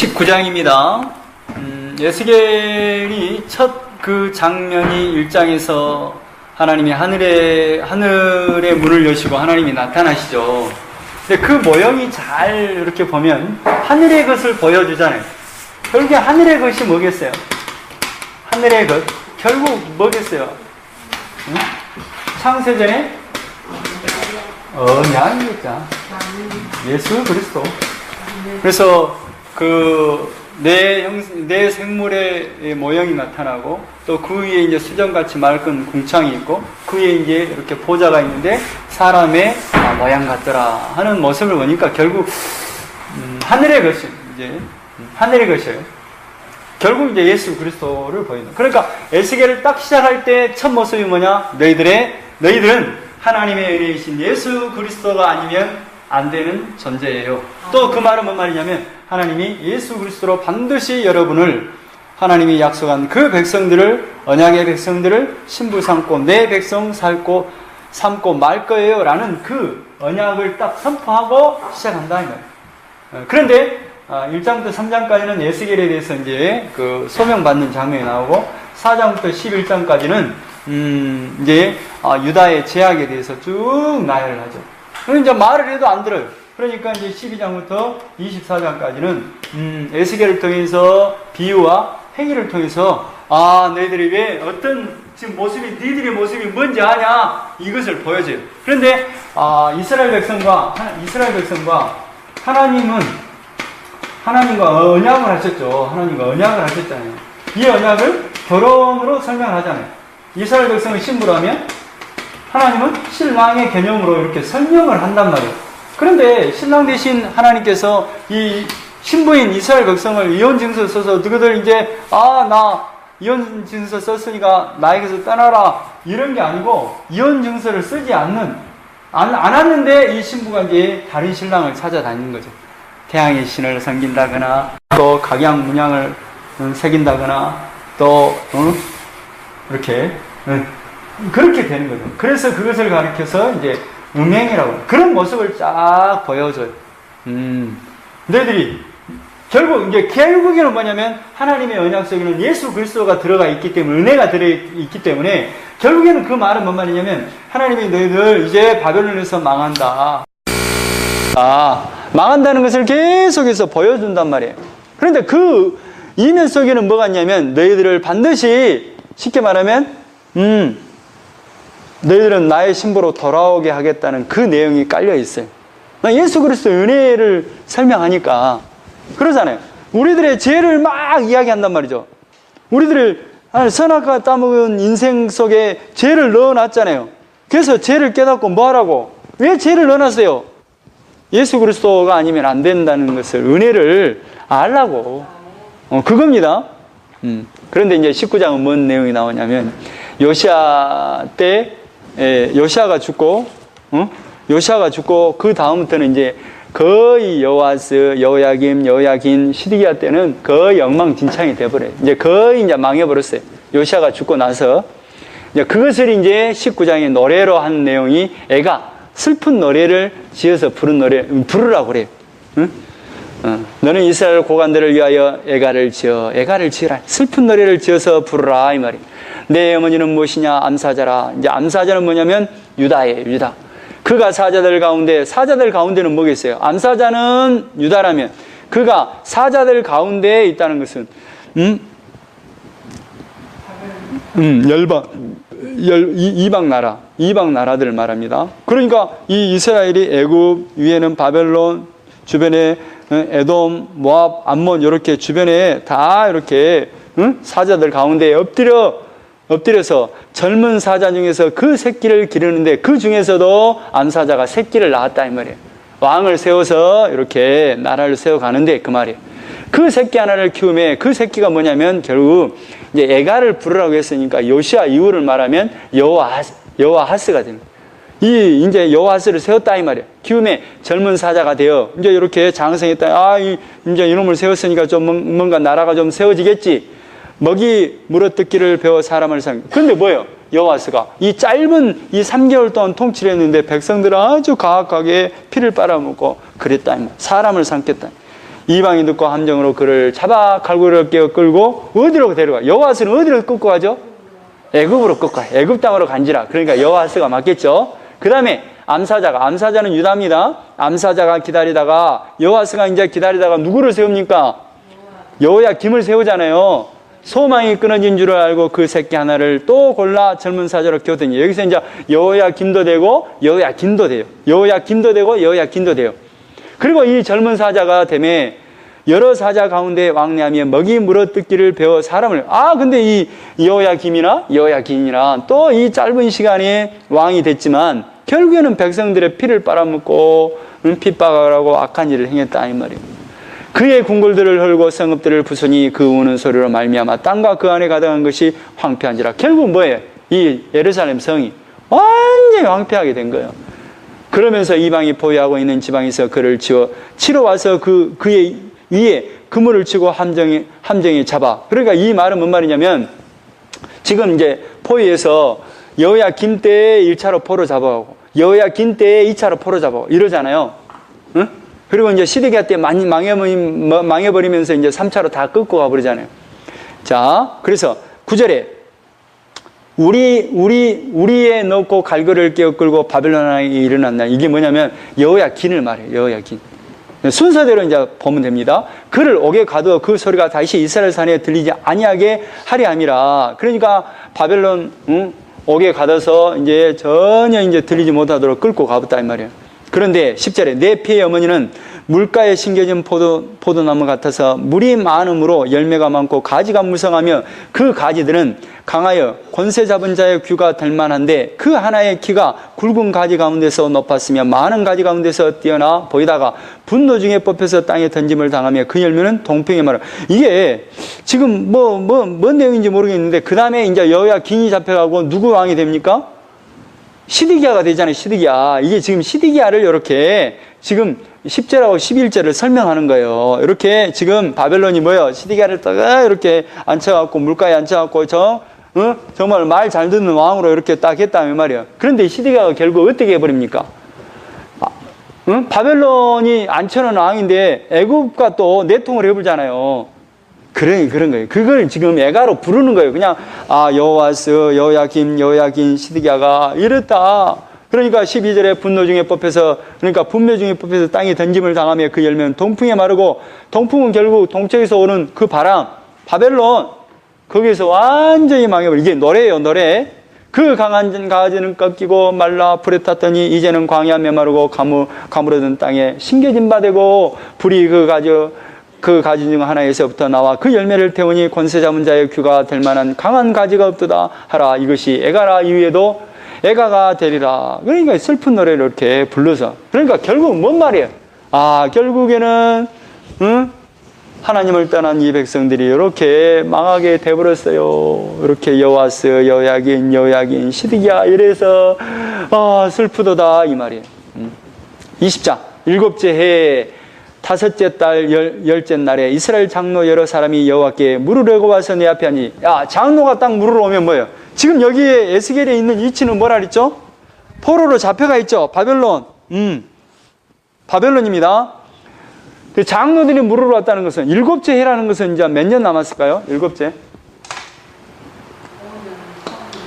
19장입니다. 에스겔이 첫 그 장면이 1장에서 하나님이 하늘의 문을 여시고 하나님이 나타나시죠. 근데 그 모형이 잘 이렇게 보면 하늘의 것을 보여주잖아요. 결국에 하늘의 것이 뭐겠어요? 하늘의 것. 결국 뭐겠어요? 응? 창세전에 언약이겠죠. 예수 그리스도. 그래서 내 생물의 모형이 나타나고 또 그 위에 이제 수정같이 맑은 궁창이 있고 그 위에 이제 이렇게 보좌가 있는데 사람의 모양 같더라 하는 모습을 보니까 결국 하늘의 것이 이제 하늘의 것이에요. 결국 이제 예수 그리스도를 보인다. 그러니까 에스겔을 딱 시작할 때 첫 모습이 뭐냐? 너희들은 하나님의 은혜이신 예수 그리스도가 아니면 안 되는 존재예요. 또 그 말은 뭔 말이냐면 하나님이 예수 그리스도로 반드시 여러분을 하나님이 약속한 그 백성들을 언약의 백성들을 신부 삼고 내 백성 삼고 말 거예요 라는 그 언약을 딱 선포하고 시작한다 이 말이에요. 그런데 1장부터 3장까지는 에스겔에 대해서 이제 그 소명받는 장면이 나오고 4장부터 11장까지는 이제 유다의 제약에 대해서 쭉 나열을 하죠. 그럼 이제 말을 해도 안 들어요. 그러니까 이제 12장부터 24장까지는 에스겔을 통해서 비유와 행위를 통해서 너희들이 왜 어떤 지금 모습이 너희들의 모습이 뭔지 아냐 이것을 보여줘요. 그런데 이스라엘 백성과 하나님과 언약을 하셨죠. 하나님과 언약을 하셨잖아요. 이 언약을 결혼으로 설명을 하잖아요. 이스라엘 백성은 신부라면 하나님은 신랑의 개념으로 이렇게 설명을 한단 말이에요. 그런데 신랑 대신 하나님께서 이 신부인 이스라엘 백성을 이혼증서 써서 너희들 이제 나 이혼증서 썼으니까 나에게서 떠나라 이런 게 아니고 이혼증서를 쓰지 안 왔는데 이 신부가 이제 다른 신랑을 찾아다니는 거죠. 태양의 신을 섬긴다거나 또 각양 문양을 새긴다거나 또 이렇게 그렇게 되는 거죠. 그래서 그것을 가리켜서 이제 음행이라고 그런 모습을 쫙 보여줘요. 너희들이 결국에는 뭐냐면 하나님의 언약 속에는 예수 그리스도가 들어가 있기 때문에 은혜가 들어있기 때문에 결국에는 그 말은 뭔 말이냐면 하나님이 너희들 이제 바벨론에서 망한다. 망한다는 것을 계속해서 보여준단 말이에요. 그런데 그 이면 속에는 뭐가 있냐면 너희들을 반드시 쉽게 말하면 너희들은 나의 신부로 돌아오게 하겠다는 그 내용이 깔려 있어요. 예수 그리스도의 은혜를 설명하니까 그러잖아요. 우리들의 죄를 막 이야기한단 말이죠. 우리들을 선악과 따먹은 인생 속에 죄를 넣어놨잖아요. 그래서 죄를 깨닫고 뭐 하라고? 왜 죄를 넣어놨어요? 예수 그리스도가 아니면 안 된다는 것을 은혜를 알라고 그겁니다. 그런데 이제 19장은 뭔 내용이 나오냐면 요시아 때 요시아가 죽고 그 다음부터는 이제 거의 여호아스, 여호야김, 여호야긴, 시드기야 때는 거의 엉망진창이 돼버려요. 이제 거의 이제 망해버렸어요. 요시아가 죽고 나서 이제 그것을 이제 19장의 노래로 한 내용이 슬픈 노래를 지어서 부르라고 그래요. 너는 이스라엘 고관들을 위하여 애가를 지어라. 슬픈 노래를 지어서 부르라 이 말이에요. 내 어머니는 무엇이냐? 암사자라. 이제 암사자는 뭐냐면 유다예요. 유다. 그가 사자들 가운데는 뭐겠어요? 암사자는 유다라면 그가 사자들 가운데에 있다는 것은 이방 나라들을 말합니다. 그러니까 이 이스라엘이 애굽 위에는 바벨론 주변에 에돔, 모압, 암몬 이렇게 주변에 다 이렇게 사자들 가운데에 엎드려서 젊은 사자 중에서 그 새끼를 기르는데 그 중에서도 암사자가 새끼를 낳았다 이 말이에요. 왕을 세워서 이렇게 나라를 세워가는데 그 말이에요. 그 새끼 하나를 키우면 그 새끼가 뭐냐면 결국 이제 애가를 부르라고 했으니까 요시아 이후를 말하면 여호아하스가 됩니다. 이제 여호아스를 세웠다 이 말이에요. 키움에 젊은 사자가 되어 이제 이렇게 장성했다. 이제 이놈을 세웠으니까 좀 뭔가 나라가 좀 세워지겠지. 먹이 물어뜯기를 배워 사람을 그런데 뭐예요? 여호아스가 이 짧은 이 3개월 동안 통치를 했는데 백성들은 아주 가혹하게 피를 빨아먹고 그랬다. 사람을 삼켰다. 이방인 듣고 함정으로 그를 잡아 갈고리를 끼워 끌고 어디로 데려가? 여호와스는 어디로 끌고 가죠? 애굽으로 끌고 가. 애굽 땅으로 간지라. 그러니까 여호와스가 맞겠죠. 그 다음에 암사자는 유다입니다. 암사자가 기다리다가 여호와스가 이제 기다리다가 누구를 세웁니까? 여호야김을 세우잖아요. 소망이 끊어진 줄을 알고 그 새끼 하나를 또 골라 젊은 사자로 키웠더니, 여기서 이제 여호야김도 되고 여호야긴도 돼요. 여호야김도 되고 여호야긴도 돼요. 그리고 이 젊은 사자가 되매 여러 사자 가운데 왕래하며 먹이 물어뜯기를 배워 사람을, 근데 이 여호야김이나 여호야긴이나 또 이 짧은 시간에 왕이 됐지만 결국에는 백성들의 피를 빨아먹고 핍박을 하고 악한 일을 행했다 이 말이에요. 그의 궁궐들을 헐고 성읍들을 부수니 그 우는 소리로 말미암아 땅과 그 안에 가득한 것이 황폐한지라. 결국 뭐예요? 이 예루살렘 성이 완전히 황폐하게 된 거예요. 그러면서 이방이 보유하고 있는 지방에서 그를 치러 와서 그의 위에 그물을 치고 함정에 잡아. 그러니까 이 말은 뭔 말이냐면, 지금 이제 포위에서 여호야김 때에 1차로 포로 잡아가고 여호야긴 때에 2차로 포로 잡아가고 이러잖아요. 응? 그리고 이제 시드기야 때 망해버리면서 이제 3차로 다 끊고 가버리잖아요. 자, 그래서 9절에 우리에 넣고 갈고리를 끼워 끌고 바벨론에 일어난 날. 이게 뭐냐면 여호야긴을 말해요. 여호야긴. 순서대로 이제 보면 됩니다. 그를 옥에 가두어 그 소리가 다시 이스라엘 산에 들리지 아니하게 하리 함이라. 그러니까 바벨론 옥에 가둬서 이제 전혀 이제 들리지 못하도록 끌고 가봤다 이 말이에요. 그런데 10절에 내 피의 어머니는 물가에 심겨진 포도나무 같아서 물이 많음으로 열매가 많고 가지가 무성하며 그 가지들은 강하여 권세 잡은 자의 귀가 될 만한데 그 하나의 키가 굵은 가지 가운데서 높았으며 많은 가지 가운데서 뛰어나 보이다가 분노 중에 뽑혀서 땅에 던짐을 당하며 그 열매는 동평의 말을. 이게 지금 뭔 내용인지 모르겠는데 그 다음에 이제 여호야긴이 잡혀가고 누구 왕이 됩니까? 시드기야가 되잖아요. 시드기야. 이게 지금 시드기야를 이렇게 지금 10절하고 11절을 설명하는 거예요. 이렇게 지금 바벨론이 뭐예요? 시드기야를 딱 이렇게 앉혀갖고 물가에 앉혀갖고 정말 말 잘 듣는 왕으로 이렇게 딱 했다면 말이에요. 그런데 시드기야가 결국 어떻게 해버립니까? 바벨론이 앉혀놓은 왕인데 애굽과 또 내통을 해보잖아요. 그런 거예요. 그걸 지금 애가로 부르는 거예요. 그냥 여호와스, 여호야김, 여호야긴, 시드기야가 이랬다. 그러니까 12절에 분노 중에 뽑혀서, 그러니까 분노 중에 뽑혀서 땅에 던짐을 당하며 그 열매는 동풍에 마르고, 동풍은 결국 동쪽에서 오는 그 바람, 바벨론, 거기에서 완전히 망해버려. 이게 노래예요, 노래. 그 강한 가지는 꺾이고 말라 불에 탔더니 이제는 광야 메마르고 가물어든 땅에 심겨진 바 되고 불이 그 가지 중 하나에서부터 나와 그 열매를 태우니 권세 잡은 자의 귀가 될 만한 강한 가지가 없도다 하라. 이것이 애가라 이후에도 애가가 되리라. 그러니까 슬픈 노래를 이렇게 불러서, 그러니까 결국 뭔 말이에요? 결국에는 하나님을 떠난 이 백성들이 이렇게 망하게 돼버렸어요. 이렇게 여호와스, 여호야긴, 시드기야 이래서 슬프도다 이 말이에요. 20장 7째 해에 5째 달 10째 날에 이스라엘 장로 여러 사람이 여호와께 물으려고 와서 내 앞에 하니. 장로가 딱 물으러 오면 뭐예요? 지금 여기에 에스겔에 있는 위치는 뭐라 그랬죠? 포로로 잡혀가 있죠. 바벨론. 바벨론입니다. 장로들이 물으러 왔다는 것은 7째 해라는 것은 이제 몇 년 남았을까요? 7째?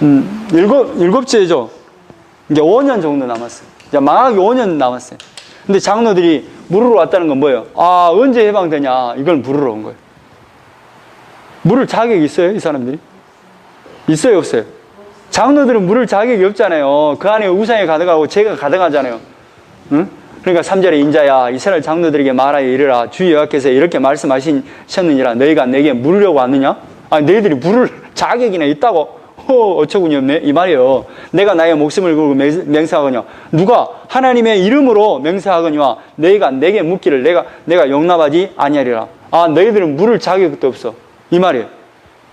7째죠. 이제 5년 정도 남았어요. 이제 망하기 5년 남았어요. 근데 장로들이 물으러 왔다는 건 뭐예요? 언제 해방되냐? 이걸 물으러 온 거예요. 물을 자격이 있어요? 이 사람들이? 있어요, 없어요? 장로들은 물을 자격이 없잖아요. 그 안에 우상이 가득하고 죄가 가득하잖아요. 응? 그러니까 3절에 인자야 이스라엘 장로들에게 말하여 이르라. 주 여호와께서 이렇게 말씀하셨느니라. 너희가 내게 물으려고 왔느냐? 너희들이 물을 자격이나 있다고? 어처구니 없네 이 말이에요. 내가 나의 목숨을 걸고 맹세하거냐. 누가 하나님의 이름으로 맹세하거니와 너희가 내게 묻기를 내가 용납하지 아니하리라. 너희들은 물을 자격도 없어 이 말이에요.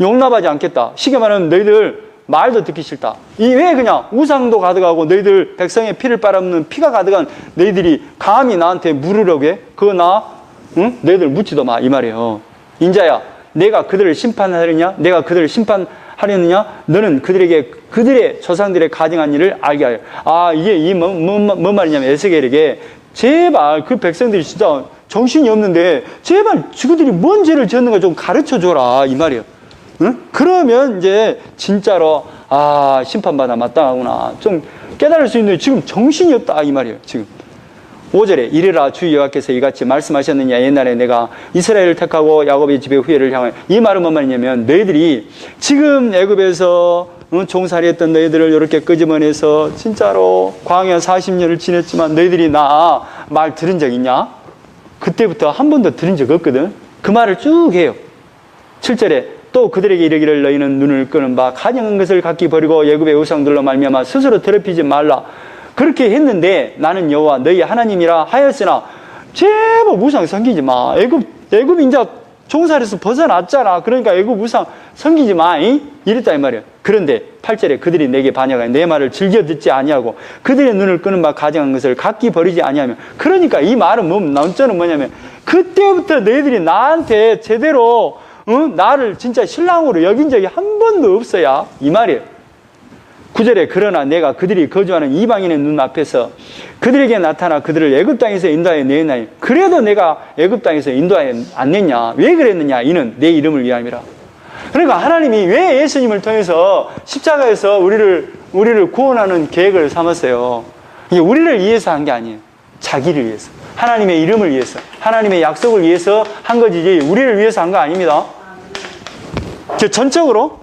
용납하지 않겠다. 쉽게 말하면 너희들 말도 듣기 싫다. 왜 그냥 우상도 가득하고 너희들 백성의 피를 빨아먹는 피가 가득한 너희들이 감히 나한테 물으려고 해? 너희들 묻지도 마 이 말이에요. 인자야 내가 그들을 심판하려냐? 내가 그들을 심판하려느냐? 너는 그들의 조상들의 가증한 일을 알게 하여. 이게 뭔 말이냐면 에스겔에게 제발 그 백성들이 진짜 정신이 없는데 제발 저들이 뭔 죄를 지었는가 좀 가르쳐줘라 이 말이에요. 응? 그러면 이제 진짜로 심판받아 마땅하구나 좀 깨달을 수 있는데 지금 정신이 없다 이 말이에요. 지금 5절에 이르라 주 여호와께서 이같이 말씀하셨느냐 옛날에 내가 이스라엘을 택하고 야곱의 집의 후예를 향하여 이 말은 뭔 말이냐면 너희들이 지금 애굽에서 종살이했던 너희들을 이렇게 끄집어내서 진짜로 광야 40년을 지냈지만 너희들이 나 말 들은 적 있냐? 그때부터 한 번도 들은 적 없거든. 그 말을 쭉 해요. 7절에 또 그들에게 이르기를 너희는 눈을 끄는 바 가증한 것을 각기 버리고 애굽의 우상들로 말미암아 스스로 더럽히지 말라. 그렇게 했는데 나는 여호와 너희 하나님이라 하였으나 제발 우상 섬기지 마. 애굽 이제 종살이에서 벗어났잖아. 그러니까 애굽 우상 섬기지 마. 이랬다 이 말이에요. 그런데 8절에 그들이 내게 반역하여 내 말을 즐겨 듣지 아니하고 그들의 눈을 끄는 바 가증한 것을 각기 버리지 아니하며 그러니까 이 말은 나온자는 뭐냐면 그때부터 너희들이 나한테 제대로 나를 진짜 신랑으로 여긴 적이 한 번도 없어야 이 말이에요. 9절에 그러나 내가 그들이 거주하는 이방인의 눈앞에서 그들에게 나타나 그들을 애굽 땅에서 인도하여 내었나니 그래도 내가 애굽 땅에서 인도하여 안 냈냐? 왜 그랬느냐? 이는 내 이름을 위함이라. 그러니까 하나님이 왜 예수님을 통해서 십자가에서 우리를 구원하는 계획을 삼았어요? 이게 우리를 위해서 한 게 아니에요. 자기를 위해서. 하나님의 이름을 위해서. 하나님의 약속을 위해서 한 거지 우리를 위해서 한 거 아닙니다. 전적으로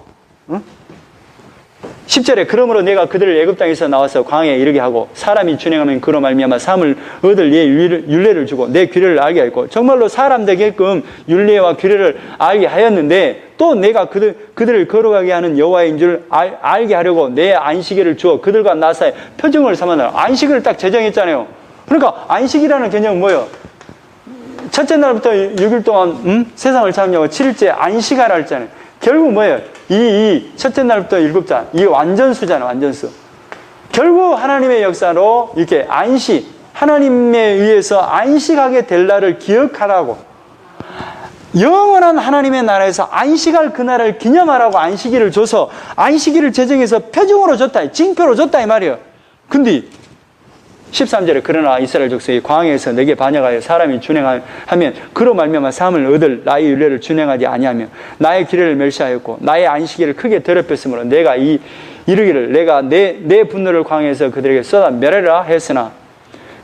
10절에 그러므로 내가 그들을 애굽 땅에서 나와서 광야에 이르게 하고 사람이 준행하면 그로 말미암아 삶을 얻을 예 율례를 주고 내 규례를 알게 하였고 정말로 사람 되게끔 율례와 규례를 알게 하였는데 또 내가 그들을 걸어가게 하는 여호와인 줄 알게 하려고 내 안식일을 주어 그들과 나 사이에 표징을 삼아놔라. 안식일을 딱 제정했잖아요. 그러니까 안식이라는 개념은 뭐예요? 첫째 날부터 6일 동안 세상을 창조하고 7일째 안식하라 했잖아요. 결국 뭐예요? 이 첫째 날부터 7자, 이 완전수잖아, 완전수. 결국 하나님의 역사로 이렇게 하나님에 의해서 안식하게 될 날을 기억하라고. 영원한 하나님의 나라에서 안식할 그날을 기념하라고 안식일을 줘서 안식일을 제정해서 표징으로 줬다, 징표로 줬다 이 말이에요. 근데 13절에 그러나 이스라엘 족속이 광야에서 내게 반역하여 사람이 준행하면 그로 말미암아 삶을 얻을 나의 율례를 준행하지 아니하며 나의 규례를 멸시하였고 나의 안식일을 크게 더럽혔으므로 내가 이르기를 내가 내 분노를 광야에서 그들에게 쏟아 멸하라 했으나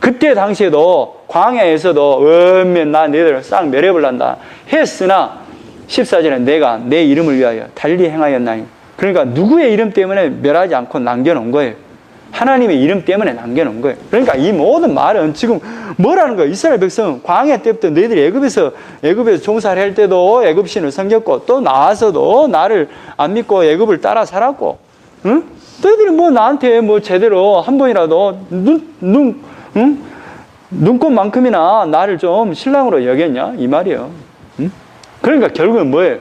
그때 당시에도 광야에서도 엄면 나 너희들을 싹 멸해버린다 했으나 14절에 내가 내 이름을 위하여 달리 행하였나니 그러니까 누구의 이름 때문에 멸하지 않고 남겨놓은 거예요. 하나님의 이름 때문에 남겨놓은 거예요. 그러니까 이 모든 말은 지금 뭐라는 거예요? 이스라엘 백성 광야 때부터 너희들이 애굽에서 종살이 할 때도 애굽신을 섬겼고 또 나와서도 나를 안 믿고 애굽을 따라 살았고 응? 너희들이 뭐 나한테 뭐 제대로 한 번이라도 눈꽃만큼이나 나를 좀 신랑으로 여겼냐? 이 말이에요. 응? 그러니까 결국은 뭐예요?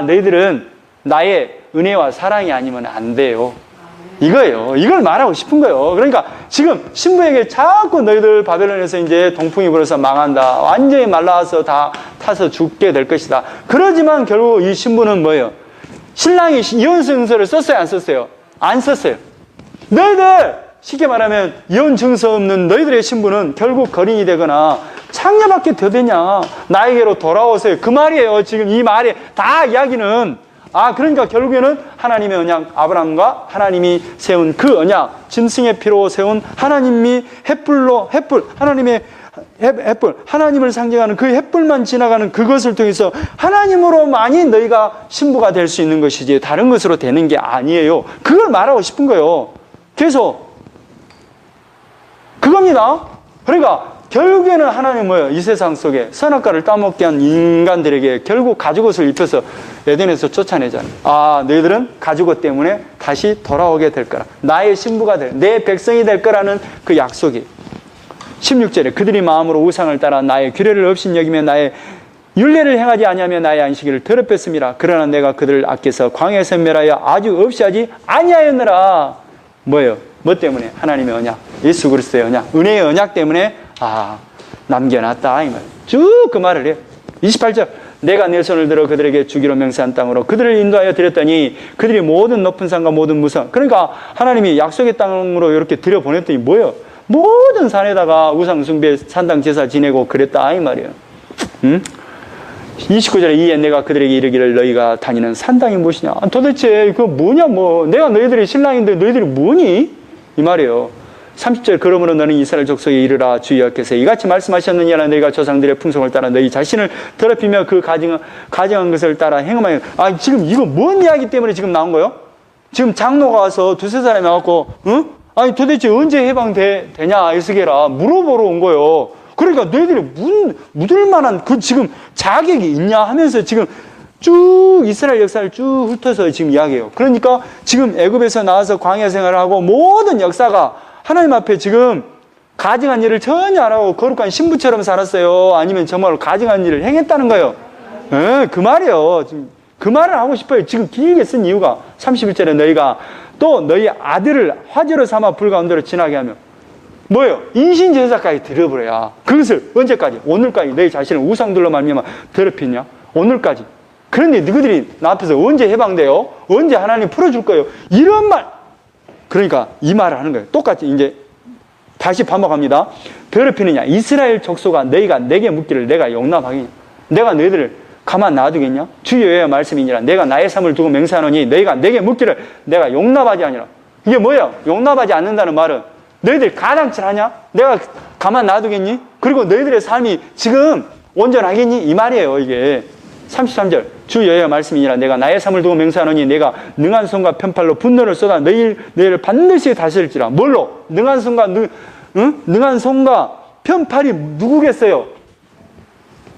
너희들은 나의 은혜와 사랑이 아니면 안 돼요. 이거예요. 이걸 말하고 싶은 거예요. 그러니까 지금 신부에게 자꾸 너희들 바벨론에서 이제 동풍이 불어서 망한다. 완전히 말라와서 다 타서 죽게 될 것이다. 그러지만 결국 이 신부는 뭐예요? 신랑이 이혼 증서를 썼어요? 안 썼어요? 안 썼어요. 너희들 쉽게 말하면 이혼 증서 없는 너희들의 신부는 결국 거린이 되거나 창녀밖에 더 되냐? 나에게로 돌아오세요. 그 말이에요. 지금 이 말이 다 이야기는 그러니까 결국에는 하나님의 언약, 아브라함과 하나님이 세운 그 언약, 짐승의 피로 세운 하나님이 하나님의 횃불, 하나님을 상징하는 그 횃불만 지나가는 그것을 통해서 하나님으로만이 너희가 신부가 될 수 있는 것이지 다른 것으로 되는 게 아니에요. 그걸 말하고 싶은 거예요. 계속 그겁니다. 그러니까 결국에는 하나님은 뭐예요? 이 세상 속에 선악과를 따먹게 한 인간들에게 결국 가죽옷을 입혀서 에덴에서 쫓아내잖아요. 너희들은 가죽옷 때문에 다시 돌아오게 될 거라. 나의 신부가 내 백성이 될 거라는 그 약속이. 16절에 그들이 마음으로 우상을 따라 나의 규례를 없인 여기며 나의 율례를 행하지 아니하며 나의 안식일을 더럽혔음이라. 그러나 내가 그들을 아껴서 광야에서 멸하여 아주 없이 하지 아니하였느라. 뭐예요? 뭐 때문에? 하나님의 언약, 예수 그리스도의 언약, 은혜의 언약 때문에 남겨놨다 이 말. 쭉 그 말을 해요. 28절 내가 내 손을 들어 그들에게 주기로 명세한 땅으로 그들을 인도하여 드렸더니 그들이 모든 높은 산과 모든 무성, 그러니까 하나님이 약속의 땅으로 이렇게 들여보냈더니 뭐예요? 모든 산에다가 우상숭배 산당 제사 지내고 그랬다 이 말이에요. 29절에 이에 내가 그들에게 이르기를 너희가 다니는 산당이 무엇이냐? 도대체 그 뭐냐 뭐 내가 너희들의 신랑인데 너희들이 뭐니? 이 말이에요. 30절 그러므로 너는 이스라엘 족속에 이르라 주 여호와께서 이같이 말씀하셨느니라 너희가 조상들의 풍속을 따라 너희 자신을 더럽히며 그 가증한 것을 따라 행음하여. 지금 이거 뭔 이야기 때문에 지금 나온 거예요? 지금 장로가 와서 두세 사람이 와갖고 아니 도대체 언제 해방되냐 에스겔아 물어보러 온 거예요. 그러니까 너희들이 묻을 만한 그 지금 자격이 있냐 하면서 지금 쭉 이스라엘 역사를 쭉 훑어서 지금 이야기해요. 그러니까 지금 애굽에서 나와서 광야 생활을 하고 모든 역사가 하나님 앞에 지금 가증한 일을 전혀 안 하고 거룩한 신부처럼 살았어요. 아니면 정말 가증한 일을 행했다는 거예요. 그 말이에요. 지금 그 말을 하고 싶어요. 지금 길게 쓴 이유가 31절에 너희가 또 너희 아들을 화제로 삼아 불 가운데로 지나게 하며 뭐예요? 인신제사까지 드려버려야. 그것을 언제까지? 오늘까지 너희 자신을 우상들로 말미암아 더럽히냐? 오늘까지. 그런데 너희들이 나 앞에서 언제 해방돼요? 언제 하나님 풀어줄 거예요? 이런 말. 그러니까 이 말을 하는 거예요. 똑같이 이제 다시 반복합니다. 더럽히느냐? 이스라엘 족속아 너희가 내게 묻기를 내가 용납하겠냐? 내가 너희들을 가만 놔두겠냐? 주 여호와의 말씀이니라. 내가 나의 삶을 두고 맹세하노니 너희가 내게 묻기를 내가 용납하지 아니라. 이게 뭐예요? 용납하지 않는다는 말은 너희들 가당치하냐? 내가 가만 놔두겠니? 그리고 너희들의 삶이 지금 온전하겠니? 이 말이에요. 이게 33절 주 여호와의 말씀이니라. 내가 나의 삶을 두고 맹세하노니 내가 능한 손과 편팔로 분노를 쏟아 너희를 반드시 다스릴지라. 뭘로? 능한 손과 능한 손과 편팔이 누구겠어요?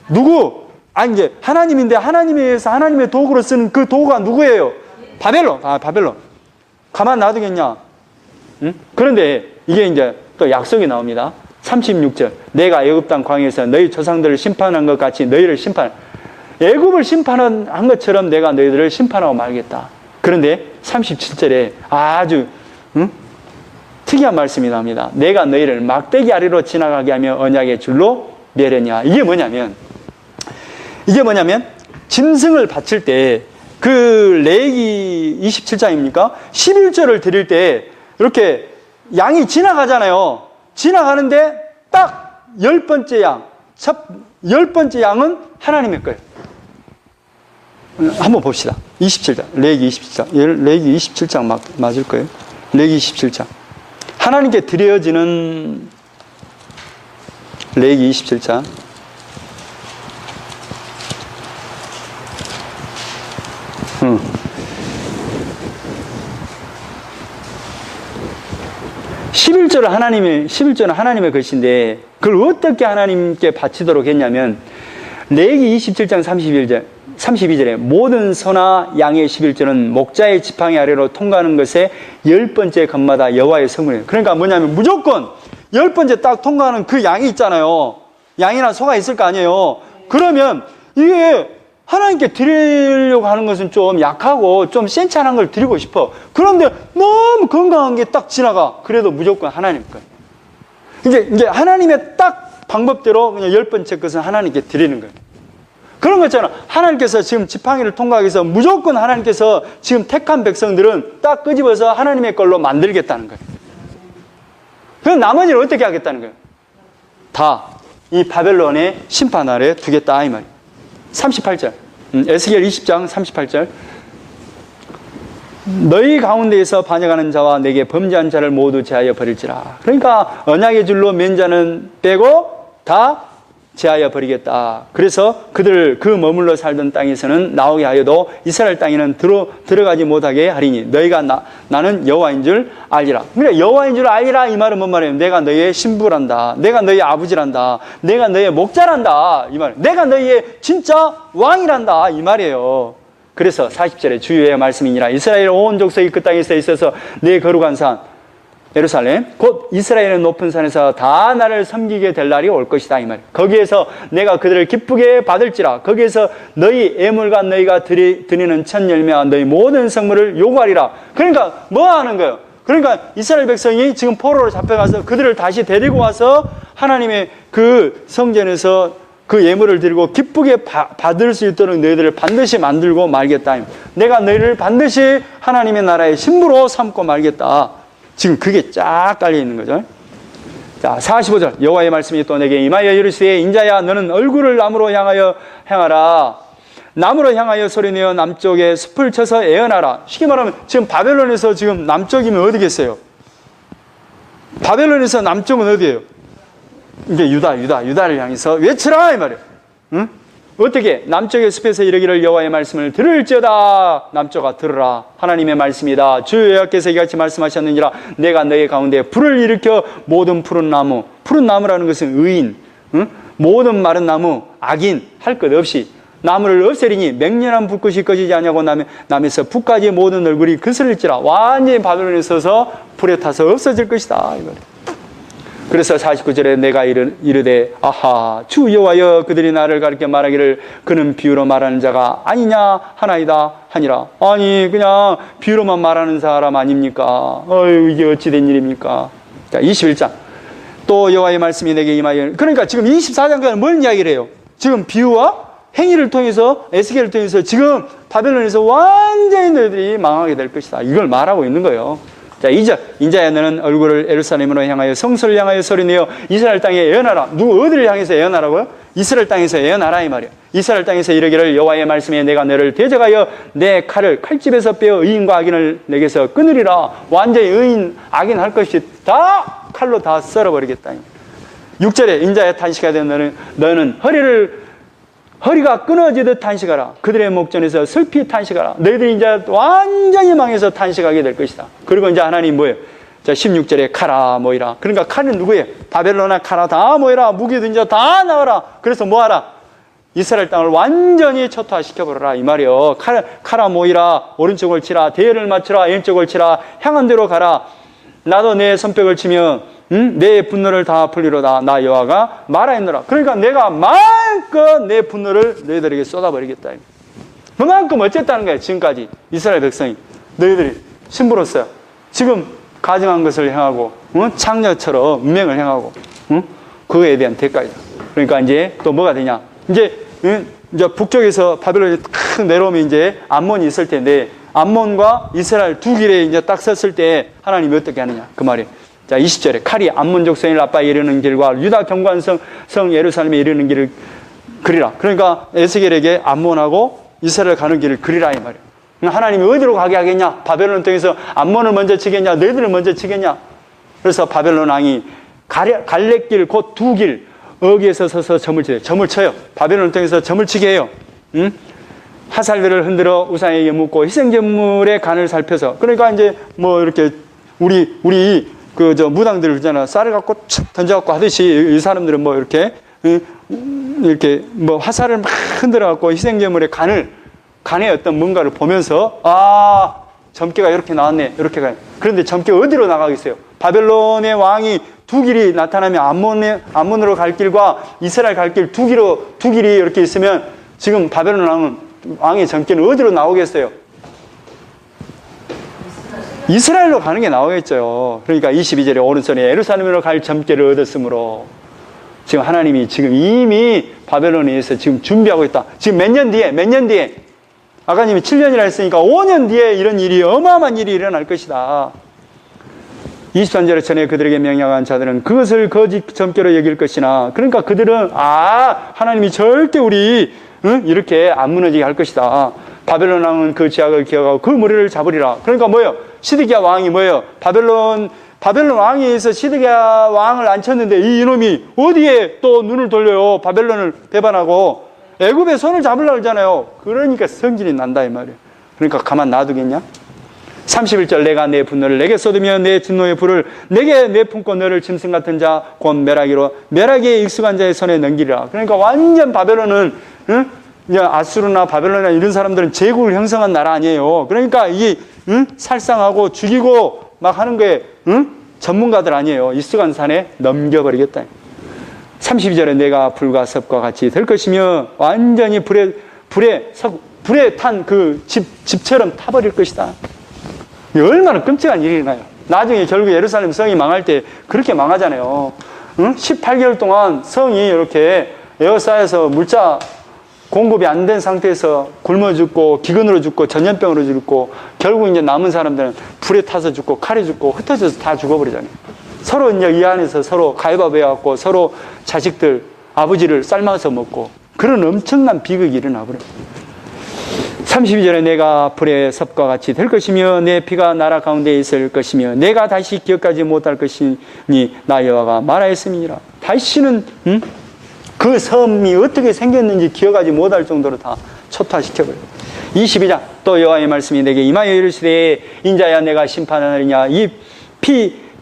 누구? 이제 하나님인데 하나님에 의해서 하나님의 도구로 쓰는 그 도구가 누구예요? 바벨론. 바벨론. 가만 놔두겠냐? 그런데 이게 이제 또 약속이 나옵니다. 36절 내가 애굽 땅 광야에서 너희 조상들을 심판한 것 같이 너희를 애굽을 심판한 것처럼 내가 너희들을 심판하고 말겠다. 그런데 37절에 아주 특이한 말씀이 나옵니다. 내가 너희를 막대기 아래로 지나가게 하며 언약의 줄로 매려냐. 이게 뭐냐면 짐승을 바칠 때 그 레위기 27장입니까? 11절을 드릴 때 이렇게 양이 지나가잖아요. 지나가는데 딱 10번째 양, 10번째 양은 하나님의 거예요. 한번 봅시다. 27장, 레위기 27장. 레위기 27장 맞을 거예요. 레위기 27장. 하나님께 드려지는 레위기 27장. 11절은 하나님의 것인데 그걸 어떻게 하나님께 바치도록 했냐면 레위기 27장 32절에 모든 소나 양의 11절은 목자의 지팡이 아래로 통과하는 것에 10번째 것마다 여호와의 성물이에요. 그러니까 뭐냐면 무조건 10번째 딱 통과하는 그 양이 있잖아요. 양이나 소가 있을 거 아니에요. 그러면 이게 하나님께 드리려고 하는 것은 좀 약하고 좀 센치한 걸 드리고 싶어. 그런데 너무 건강한 게 딱 지나가. 그래도 무조건 하나님 거예요. 이제 하나님의 딱 방법대로 그냥 10번째 것은 하나님께 드리는 거예요. 그런 거 있잖아. 하나님께서 지금 지팡이를 통과하기 위해서 무조건 하나님께서 지금 택한 백성들은 딱 끄집어서 하나님의 걸로 만들겠다는 거예요. 그럼 나머지는 어떻게 하겠다는 거예요? 다 이 바벨론의 심판 아래 두겠다 이 말이에요. 38절 에스겔 20장 38절 너희 가운데에서 반역하는 자와 내게 범죄한 자를 모두 제하여 버릴지라. 그러니까 언약의 줄로 맨 자는 빼고 다 제하여 버리겠다. 그래서 그들을 그 머물러 살던 땅에서는 나오게 하여도 이스라엘 땅에는 들어가지 못하게 하리니 너희가 나는 여호와인 줄 알리라. 그러니까 여호와인 줄 알리라 이 말은 뭔 말이에요? 내가 너희의 신부란다. 내가 너희의 아버지란다. 내가 너희의 목자란다. 이 말. 내가 너희의 진짜 왕이란다. 이 말이에요. 그래서 40절에 주의 말씀이니라. 이스라엘 온 족속이 그 땅에 있어서 내 거룩한 산 예루살렘 곧 이스라엘의 높은 산에서 다 나를 섬기게 될 날이 올 것이다 이 말. 거기에서 내가 그들을 기쁘게 받을지라. 거기에서 너희 애물과 너희가 드리는 첫 열매와 너희 모든 성물을 요구하리라. 그러니까 뭐 하는 거예요? 그러니까 이스라엘 백성이 지금 포로로 잡혀가서 그들을 다시 데리고 와서 하나님의 그 성전에서 그 예물을 드리고 기쁘게 받을 수 있도록 너희들을 반드시 만들고 말겠다. 내가 너희를 반드시 하나님의 나라의 신부로 삼고 말겠다. 지금 그게 쫙 깔려 있는 거죠. 자, 45절. 여호와의 말씀이 또 내게 임하여 이르시되 인자야 너는 얼굴을 남으로 향하여 향하라. 남으로 향하여 소리내어 남쪽에 숲을 쳐서 애언하라. 쉽게 말하면 지금 바벨론에서 지금 남쪽이면 어디겠어요? 바벨론에서 남쪽은 어디예요? 이게 유다를 향해서 외치라 이 말이에요. 응? 어떻게? 남쪽의 숲에서 이르기를 여호와의 말씀을 들을지어다. 남쪽아 들으라. 하나님의 말씀이다. 주 여호와께서 이같이 말씀하셨느니라. 내가 너희 가운데 불을 일으켜 모든 푸른 나무라는 것은 의인, 응? 모든 마른 나무, 악인 할 것 없이 나무를 없애리니 맹렬한 불꽃이 꺼지지 아니하고 남에서 북까지 모든 얼굴이 그슬릴지라. 완전히 바벨론에 서서 불에 타서 없어질 것이다 이 말이에요. 그래서 49절에 내가 이르되 아하 주 여호와여 그들이 나를 가르쳐 말하기를 그는 비유로 말하는 자가 아니냐 하나이다 하니라. 아니 그냥 비유로만 말하는 사람 아닙니까? 이게 어찌 된 일입니까? 자, 21장 또 여호와의 말씀이 내게 임하여. 그러니까 지금 24장까지는 뭘 이야기를 해요? 지금 비유와 행위를 통해서 에스겔을 통해서 지금 바벨론에서 완전히 너희들이 망하게 될 것이다 이걸 말하고 있는 거예요. 자, 2절 인자야 너는 얼굴을 예루살렘으로 향하여 성소를 향하여 소리내어 이스라엘 땅에 예언하라. 어디를 향해서 예언하라고요? 이스라엘 땅에서 예언하라 이 말이에요. 이스라엘 땅에서 이르기를 여호와의 말씀에 내가 너를 대적하여 내 칼을 칼집에서 빼어 의인과 악인을 내게서 끊으리라. 완전히 의인 악인 할 것이 다 칼로 다 썰어버리겠다. 6절에 인자야 탄식하되 너는 허리가 끊어지듯 탄식하라. 그들의 목전에서 슬피 탄식하라. 너희들이 이제 완전히 망해서 탄식하게 될 것이다. 그리고 이제 하나님 뭐예요? 자, 16절에 카라 모이라. 그러니까 칼은 누구예요? 바벨론아 카라 다 모이라. 무기도 이제 다 나와라. 그래서 뭐하라? 이스라엘 땅을 완전히 초토화시켜버려라 이 말이요. 카라 모이라. 오른쪽을 치라. 대열을 맞추라. 왼쪽을 치라. 향한 대로 가라. 나도 내 손뼉을 치며 내 분노를 다 풀리로다. 나 여호와가 말하였노라. 그러니까 내가 마음껏 내 분노를 너희들에게 쏟아버리겠다. 그만큼 어쨌다는 거예요. 지금까지 이스라엘 백성이 너희들이 신부로서 지금 가증한 것을 행하고 창녀처럼 운명을 행하고 그거에 대한 대가이다. 그러니까 이제 또 뭐가 되냐? 이제 북쪽에서 바벨론이 탁 내려오면 이제 암몬이 있을 텐데 암몬과 이스라엘 두 길에 이제 딱 섰을 때 하나님이 어떻게 하느냐 그 말이에요. 자, 20절에 칼이 암몬 족속의 라빠에 이르는 길과 유다 경관성 예루살렘에 이르는 길을 그리라. 그러니까 에스겔에게 암몬하고 이스라엘 가는 길을 그리라 이 말이에요. 하나님이 어디로 가게 하겠냐? 바벨론 땅에서 암몬을 먼저 치겠냐? 너희들을 먼저 치겠냐? 그래서 바벨론 왕이 갈렙길 곧 두 길 어귀에서 서서 점을 쳐요. 바벨론 땅에서 점을 치게 해요. 화살들을 흔들어 우상에게 묻고 희생제물의 간을 살펴서. 그러니까 이제 뭐 이렇게 우리 무당들 있잖아. 쌀을 갖고 촥 던져갖고 하듯이 이 사람들은 뭐 이렇게 뭐 화살을 막 흔들어 갖고 희생제물의 간의 어떤 뭔가를 보면서 점괘가 이렇게 나왔네. 이렇게 가요. 그런데 점괘 어디로 나가겠어요? 바벨론의 왕이 두 길이 나타나면 암몬으로 갈 길과 이스라엘 갈 길 두 길이 이렇게 있으면 지금 바벨론 왕의 점괘는 어디로 나오겠어요? 이스라엘로 가는 게 나오겠죠. 그러니까 22절에 오른손에 예루살렘으로 갈 점괘를 얻었으므로 지금 하나님이 지금 이미 바벨론에 의해서 지금 준비하고 있다. 지금 몇 년 뒤에 아까님이 7년이라 했으니까 5년 뒤에 이런 일이 어마어마한 일이 일어날 것이다. 23절에 전에 그들에게 명령한 자들은 그것을 거짓 점괘로 여길 것이나 그러니까 그들은 하나님이 절대 우리 이렇게 안 무너지게 할 것이다. 바벨론 왕은 그 죄악을 기억하고 그 무리를 잡으리라. 그러니까 뭐예요? 시드기야 왕이 뭐예요? 바벨론 왕에 의해서 시드기야 왕을 앉혔는데 이놈이 어디에 또 눈을 돌려요? 바벨론을 배반하고 애굽에 손을 잡으려고 그러잖아요. 그러니까 성질이 난다 이 말이에요. 그러니까 가만 놔두겠냐? 31절 내가 내 분노를 내게 쏟으며 내 진노의 불을 내게 내품고 너를 짐승 같은 자 곧 메라기에 익숙한 자의 손에 넘기리라. 그러니까 완전 바벨론은 아수르나 바벨론이나 이런 사람들은 제국을 형성한 나라 아니에요. 그러니까 이게 살상하고 죽이고 막 하는 거에 전문가들 아니에요. 익숙한 산에 넘겨버리겠다. 32절에 내가 불과 섭과 같이 될 것이며 완전히 불에 탄 그 집처럼 타버릴 것이다. 얼마나 끔찍한 일이 나요. 나중에 결국 예루살렘 성이 망할 때 그렇게 망하잖아요. 18개월 동안 성이 이렇게 에워싸여서 물자 공급이 안 된 상태에서 굶어 죽고 기근으로 죽고 전염병으로 죽고 결국 이제 남은 사람들은 불에 타서 죽고 칼에 죽고 흩어져서 다 죽어버리잖아요. 서로 이제 이 안에서 서로 가위바위보 해갖고 서로 자식들, 아버지를 삶아서 먹고 그런 엄청난 비극이 일어나 버려요. 32절에 내가 불의 섭과 같이 될 것이며 내 피가 나라 가운데 있을 것이며 내가 다시 기억하지 못할 것이니 나 여호와가 말하였음이니라. 다시는 그 섬이 어떻게 생겼는지 기억하지 못할 정도로 다 초토화시켜버려요. 22장 또 여호와의 말씀이 내게 임하여 이르시되 인자야 내가 심판하느냐 이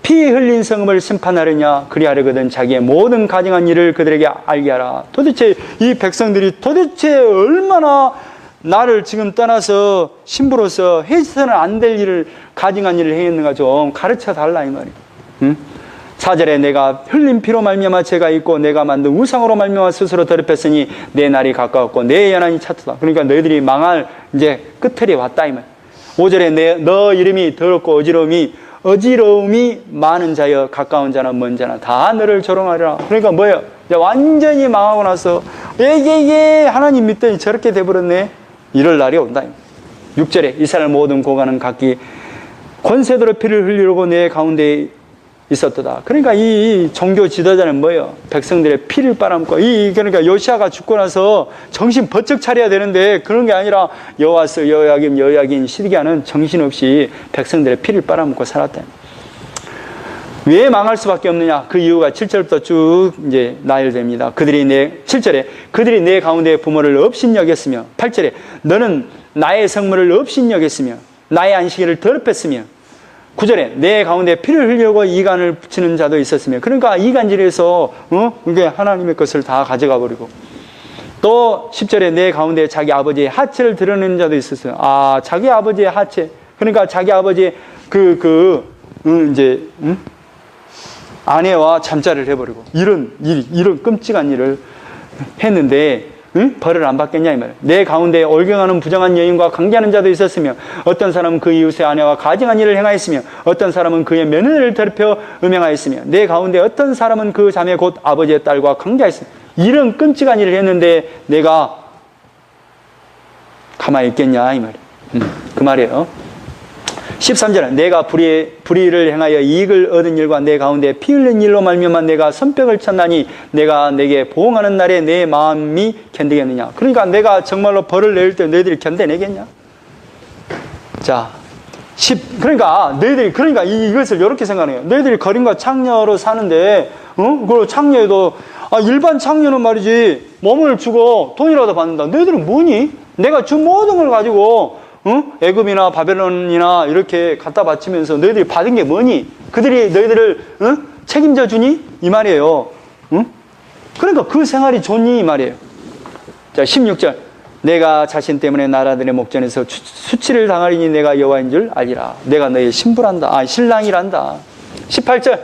피 흘린 성읍을 심판하느냐 그리하려거든 자기의 모든 가증한 일을 그들에게 알게 하라. 도대체 이 백성들이 도대체 얼마나 나를 지금 떠나서 신부로서 해서는 안 될 일을 가증한 일을 했는가 좀 가르쳐 달라 이 말이에요. 응? 4절에 내가 흘린 피로 말미암아 죄가 있고 내가 만든 우상으로 말미암아 스스로 더럽혔으니 내 날이 가까웠고 내 연한이 찼도다. 그러니까 너희들이 망할 이제 끝틀이 왔다 이 말. 5절에 너 이름이 더럽고 어지러움이 많은 자여 가까운 자나 먼 자나 다 너를 조롱하리라. 그러니까 뭐예요? 이제 완전히 망하고 나서 이게 하나님 믿더니 저렇게 돼버렸네. 이럴 날이 온다. 6절에 이스라엘 모든 고관은 각기 권세대로 피를 흘리려고 내 가운데 있었도다. 그러니까 이 종교 지도자는 뭐예요? 백성들의 피를 빨아먹고 그러니까 요시아가 죽고 나서 정신 번쩍 차려야 되는데 그런 게 아니라 여호와스, 여호야긴, 시드기야는 정신없이 백성들의 피를 빨아먹고 살았다. 왜 망할 수밖에 없느냐? 그 이유가 7절부터 쭉 이제 나열됩니다. 7절에 그들이 내 가운데 부모를 업신여겼으며 8절에 너는 나의 성물을 업신여겼으며 나의 안식일을 더럽혔으며 9절에 내 가운데 피를 흘리려고 이간을 붙이는 자도 있었으며 그러니까 이간질에서 이게 하나님의 것을 다 가져가 버리고 또 10절에 내 가운데 자기 아버지의 하체를 드러내는 자도 있었어요. 자기 아버지의 하체 그러니까 자기 아버지의 아내와 잠자를 해버리고 이런 끔찍한 일을 했는데 벌을 안 받겠냐 이 말이에요. 내 가운데 올경하는 부정한 여인과 관계하는 자도 있었으며 어떤 사람은 그 이웃의 아내와 가증한 일을 행하였으며 어떤 사람은 그의 며느리를 더럽혀 음행하였으며 내 가운데 어떤 사람은 그 자매 곧 아버지의 딸과 관계하였으며 이런 끔찍한 일을 했는데 내가 가만히 있겠냐 이 말이에요. 그 말이에요. 13절은 내가 불의를 행하여 이익을 얻은 일과 내 가운데 피 흘린 일로 말미암아 내가 손뼉을 쳤나니 내가 내게 보응하는 날에 내 마음이 견디겠느냐. 그러니까 내가 정말로 벌을 내릴 때 너희들이 견뎌내겠냐. 자, 그러니까 너희들이 이것을 이렇게 생각해요. 너희들이 거린과 창녀로 사는데 그 창녀에도 일반 창녀는 말이지 몸을 주고 돈이라도 받는다. 너희들은 뭐니? 내가 준 모든 걸 가지고 애굽이나 바벨론이나 이렇게 갖다 바치면서 너희들이 받은 게 뭐니? 그들이 너희들을 책임져 주니? 이 말이에요. 그러니까 그 생활이 좋니? 이 말이에요. 자, 16절 내가 자신 때문에 나라들의 목전에서 수치를 당하리니 내가 여호와인 줄 알리라. 내가 너의 신랑이란다. 18절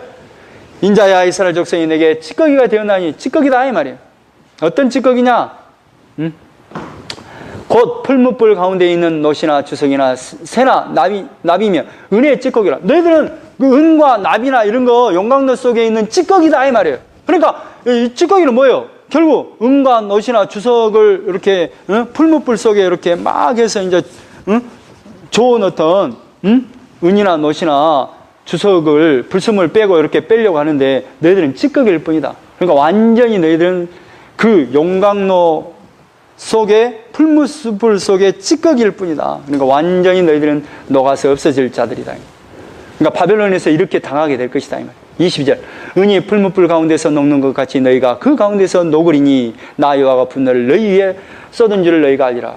인자야 이스라엘 족속이 내게 찌꺼기가 되었나니 찌꺼기다 이 말이에요. 어떤 찌꺼기냐? 곧 풀무불 가운데 있는 노시나 주석이나 새나 나비며 은혜의 찌꺼기라. 너희들은 그 은과 나비나 이런 거 용광로 속에 있는 찌꺼기다 이 말이에요. 그러니까 이 찌꺼기는 뭐예요? 결국 은과 노시나 주석을 이렇게 풀무불 속에 이렇게 막 해서 이제 좋은 어떤 은이나 노시나 주석을 불순물 빼고 이렇게 빼려고 하는데 너희들은 찌꺼기일 뿐이다. 그러니까 완전히 너희들은 그 용광로 속에 풀무불 속에 찌꺼기일 뿐이다. 그러니까 완전히 너희들은 녹아서 없어질 자들이다. 그러니까 바벨론에서 이렇게 당하게 될 것이다. 22절 은이 풀무불 가운데서 녹는 것 같이 너희가 그 가운데서 녹으리니 나 여호와가 분노를 너희 위에 쏟은 줄을 너희가 알리라.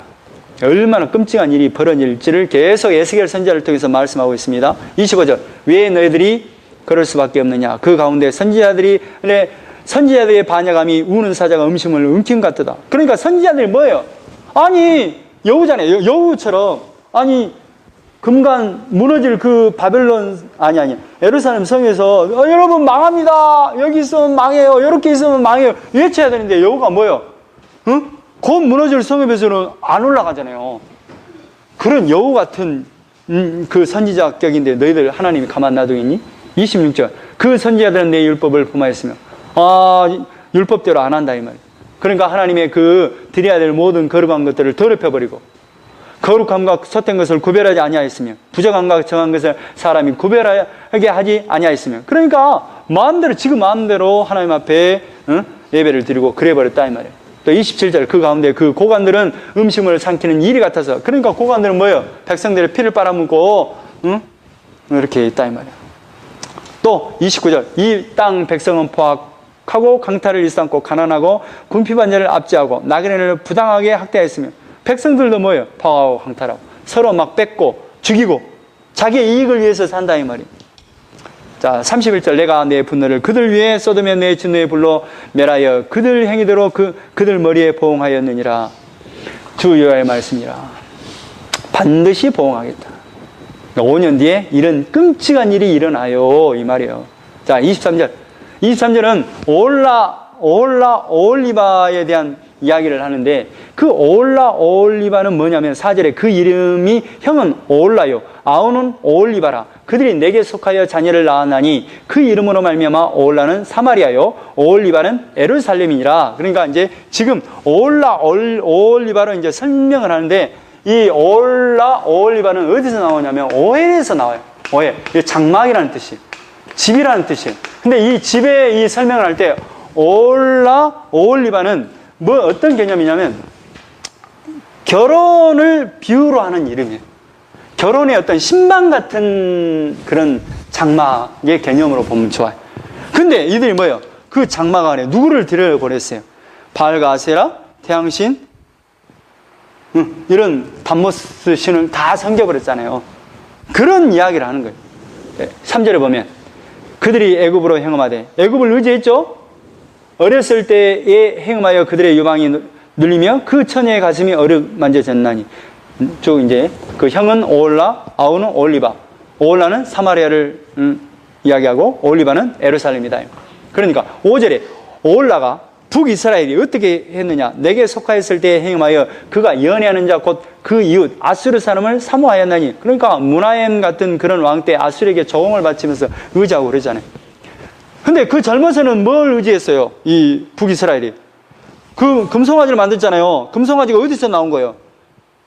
얼마나 끔찍한 일이 벌어질지를 계속 에스겔 선지자를 통해서 말씀하고 있습니다. 25절 왜 너희들이 그럴 수밖에 없느냐. 그 가운데 선지자들의 반야감이 우는 사자가 음식을 움킨 것 같다. 그러니까 선지자들이 뭐예요? 여우잖아요. 여우처럼 금간 무너질 그 바벨론 예루살렘 성에서 여러분 망합니다. 여기 있으면 망해요. 이렇게 있으면 망해요. 외쳐야 되는데 여우가 뭐예요? 곧 무너질 성읍에서는 안 올라가잖아요. 그런 여우 같은 그 선지자격인데 너희들 하나님이 가만 놔두겠니? 26절 그 선지자들은 내 율법을 범하였으며 율법대로 안 한다 이 말이에요. 그러니까 하나님의 그 드려야 될 모든 거룩한 것들을 더럽혀버리고 거룩함과 헛된 것을 구별하지 아니하였으며 부정함과 정한 것을 사람이 구별하게 하지 아니하였으며 그러니까 마음대로, 지금 마음대로 하나님 앞에 예배를 드리고 그래버렸다 이 말이에요. 또 27절 그 가운데 그 고관들은 음식을 삼키는 일이 같아서, 그러니까 고관들은 뭐예요? 백성들의 피를 빨아먹고 이렇게 있다 이 말이에요. 또 29절 이 땅 백성은 포악하고 강탈을 일삼고 가난하고 군피반열을 압제하고 나그네를 부당하게 학대했으며, 백성들도 뭐예요? 포악하고 강탈하고 서로 막 뺏고 죽이고 자기의 이익을 위해서 산다 이 말이에요. 자, 31절 내가 내 분노를 그들 위에 쏟으며 내 진노의 불로 멸하여 그들 행위대로 그들 머리에 보응하였느니라. 주 여호와의 말씀이라. 반드시 보응하겠다. 5년 뒤에 이런 끔찍한 일이 일어나요 이 말이에요. 자, 23절은 오홀리바에 대한 이야기를 하는데, 그 오홀리바는 뭐냐면 4절에 그 이름이 형은 오홀라요 아우는 오홀리바라. 그들이 내게 속하여 자녀를 낳았나니 그 이름으로 말미암아 오홀라는 사마리아요 오홀리바는 예루살렘이니라. 그러니까 이제 지금 오홀리바로 이제 설명을 하는데, 이 오홀리바는 어디서 나오냐면 오헬에서 나와요. 오헬. 장막이라는 뜻이에요. 집이라는 뜻이에요. 근데 이 집의 이 설명을 할 때 오홀리바는 뭐 어떤 개념이냐면 결혼을 비유로 하는 이름이에요. 결혼의 어떤 신방 같은 그런 장막의 개념으로 보면 좋아요. 근데 이들이 뭐예요? 그 장막 안에 누구를 들여보냈어요? 바알과 아세라, 태양신, 이런 담모스 신을 다 섬겨버렸잖아요. 그런 이야기를 하는 거예요. 3절에 보면 그들이 애굽으로 행음하되, 애굽을 의지했죠? 어렸을 때에 행음하여 그들의 유방이 눌리며 그 처녀의 가슴이 어루만져졌나니. 쭉 이제 그 형은 오홀라, 아우는 오홀리바. 오홀라는 사마리아를 이야기하고 오홀리바는 예루살렘이다. 그러니까 5절에 오홀라가 북이스라엘이 어떻게 했느냐? 내게 속하였을 때에 행음하여 그가 연애하는 자 곧 그 이웃 아수르 사람을 사모하였나니. 그러니까 문하엠 같은 그런 왕 때 아수르에게 조공을 바치면서 의지하고 그러잖아요. 근데 그 젊어서는 뭘 의지했어요? 이 북이스라엘이 그 금송아지를 만들잖아요. 금송아지가 어디서 나온 거예요?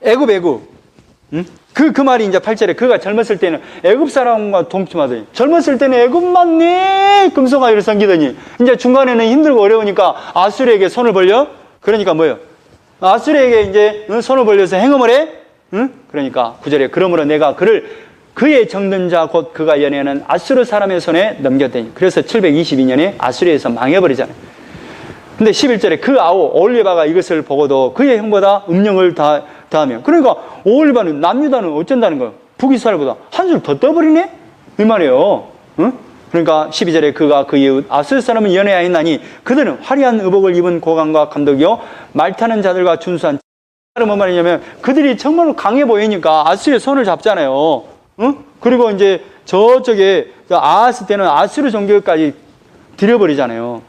애굽. 응? 그 말이 이제 8절에 그가 젊었을 때는 애굽 사람과 동침하더니, 젊었을 때는 애굽만 네 금송아지를 섬기더니 이제 중간에는 힘들고 어려우니까 아수르에게 손을 벌려. 그러니까 뭐예요? 아수르에게 이제 손을 벌려서 행음을 해. 응? 그러니까 9절에 그러므로 내가 그의 정든 자 곧 그가 연애하는 아수르 사람의 손에 넘겼더니. 그래서 722년에 아수르에서 망해버리잖아요. 근데 11절에 그 아우 오홀리바가 이것을 보고도 그의 형보다 음령을 다하며. 그러니까 오홀리바는 남유다는 어쩐다는 거예요? 북이스라엘보다 한 줄 더 떠버리네? 이 말이에요. 응? 그러니까 12절에 그가 그 이웃 아수르 사람은 연애하였나니 그들은 화려한 의복을 입은 고관과 감독이요 말 타는 자들과 준수한. 뭔 말이냐면 그들이 정말로 강해 보이니까 아수르의 손을 잡잖아요. 응? 그리고 이제 저쪽에 아하스 때는 아수르 종교까지 들여버리잖아요.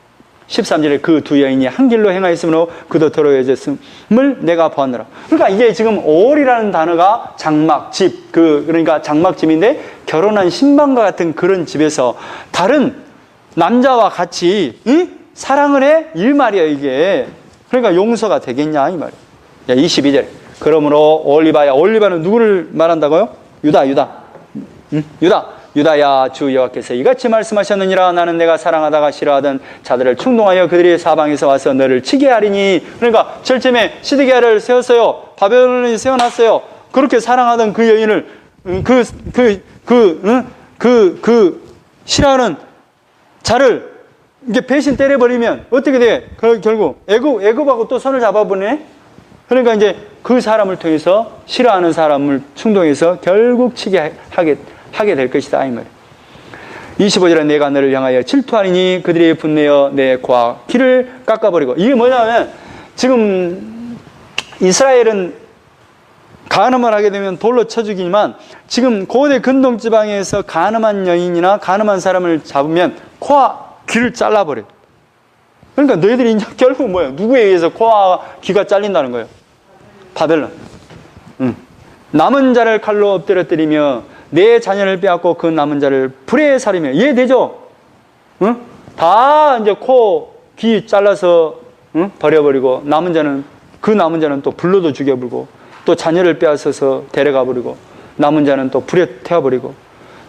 13절에 그 두 여인이 한 길로 행하였으므로 그도 더러워졌음을 내가 보았노라. 그러니까 이게 지금 오홀이라는 단어가 장막, 집, 그러니까 장막집인데 결혼한 신방과 같은 그런 집에서 다른 남자와 같이 사랑을 해? 이 말이야 이게. 그러니까 용서가 되겠냐 이 말이야. 22절 그러므로 오홀리바는 누구를 말한다고요? 유다. 유다야 주 여호와께서 이같이 말씀하셨느니라. 나는 내가 사랑하다가 싫어하던 자들을 충동하여 그들이 사방에서 와서 너를 치게 하리니. 그러니까 절제에 시드기야를 세웠어요. 바벨론이 세워놨어요. 그렇게 사랑하던 그 여인을 싫어하는 자를 이게 배신 때려버리면 어떻게 돼? 결국 애굽하고 또 손을 잡아보네. 그러니까 이제 그 사람을 통해서 싫어하는 사람을 충동해서 결국 치게 하게 될 것이다 이 말이에요. 25절에 내가 너를 향하여 질투하리니 그들이 분내어 내 코와 귀를 깎아버리고. 이게 뭐냐면 지금 이스라엘은 간음을 하게 되면 돌로 쳐 죽이지만 지금 고대 근동지방에서 간음한 여인이나 간음한 사람을 잡으면 코와 귀를 잘라버려요. 그러니까 너희들이 이제 결국 뭐예요? 누구에 의해서 코와 귀가 잘린다는 거예요? 바벨론. 남은 자를 칼로 엎드려뜨리며 내 자녀를 빼앗고 그 남은 자를 불에 사리며. 이해되죠? 응? 다 이제 코, 귀 잘라서 버려버리고 그 남은 자는 또 불로도 죽여버리고 또 자녀를 빼앗아서 데려가 버리고 남은 자는 또 불에 태워버리고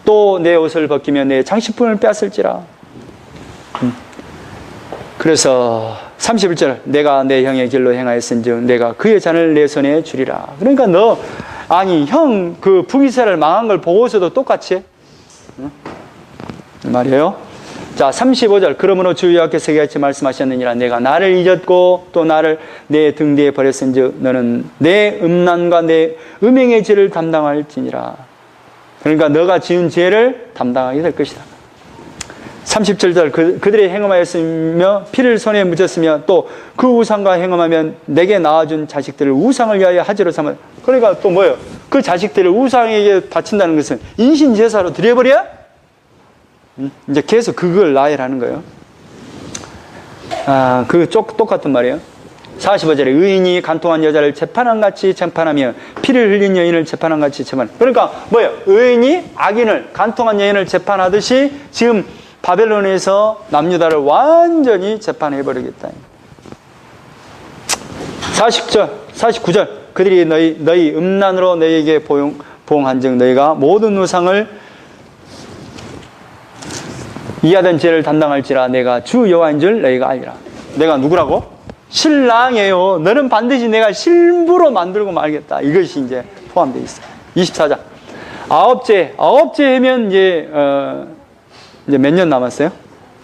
또 내 옷을 벗기며 내 장식품을 빼앗을지라. 그래서 31절 내가 내 형의 길로 행하였은즉 내가 그의 잔을 내 손에 주리라. 그러니까 형 그 북이스라엘 망한 걸 보고서도 똑같이 해. 응? 말이에요. 자, 35절 그러므로 주 여호와께서 이같이 말씀하셨느니라. 내가 나를 잊었고 또 나를 내 등 뒤에 버렸은즉 너는 내 음란과 내 음행의 죄를 담당할지니라. 그러니까 너가 지은 죄를 담당하게 될 것이다. 37절 그들이 행음하였으며 피를 손에 묻혔으며 또 그 우상과 행음하면 내게 낳아준 자식들을 우상을 위하여 하지로 삼아. 그러니까 또 뭐예요? 그 자식들을 우상에게 바친다는 것은 인신제사로 드려버려? 이제 계속 그걸 나열하는 거예요. 똑같은 말이에요. 45절에 의인이 간통한 여자를 재판한 같이 재판하며 피를 흘린 여인을 재판한 같이 재판. 그러니까 뭐예요? 의인이 악인을 간통한 여인을 재판하듯이 지금 바벨론에서 남유다를 완전히 재판해버리겠다. 49절 그들이 너희 음란으로 너희에게 보응한즉 너희가 모든 우상을 이하던 죄를 담당할지라. 내가 주 여호와인 줄 너희가 알리라. 내가 누구라고? 신랑이에요. 너는 반드시 내가 신부로 만들고 말겠다. 이것이 이제 포함되어 있어요. 24장 아홉째 하면 이제 몇 년 남았어요?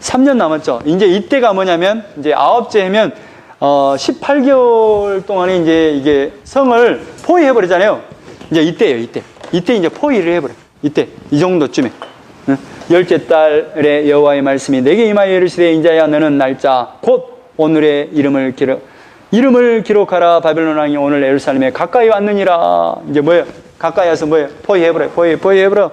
3년 남았죠. 이제 이때가 뭐냐면, 이제 아홉째 하면, 18개월 동안에 이제 이게 성을 포위해버리잖아요. 이제 이때예요, 이때. 이때 이제 포위를 해버려요. 이때. 이 정도쯤에. 열째 달에 여호와의 말씀이 내게 임하여 이르시되 인자야 너는 날짜 곧 오늘의 이름을 기록하라. 바벨론 왕이 오늘 예루살렘에 가까이 왔느니라. 이제 뭐예요? 가까이 와서 뭐예요? 포위해버려.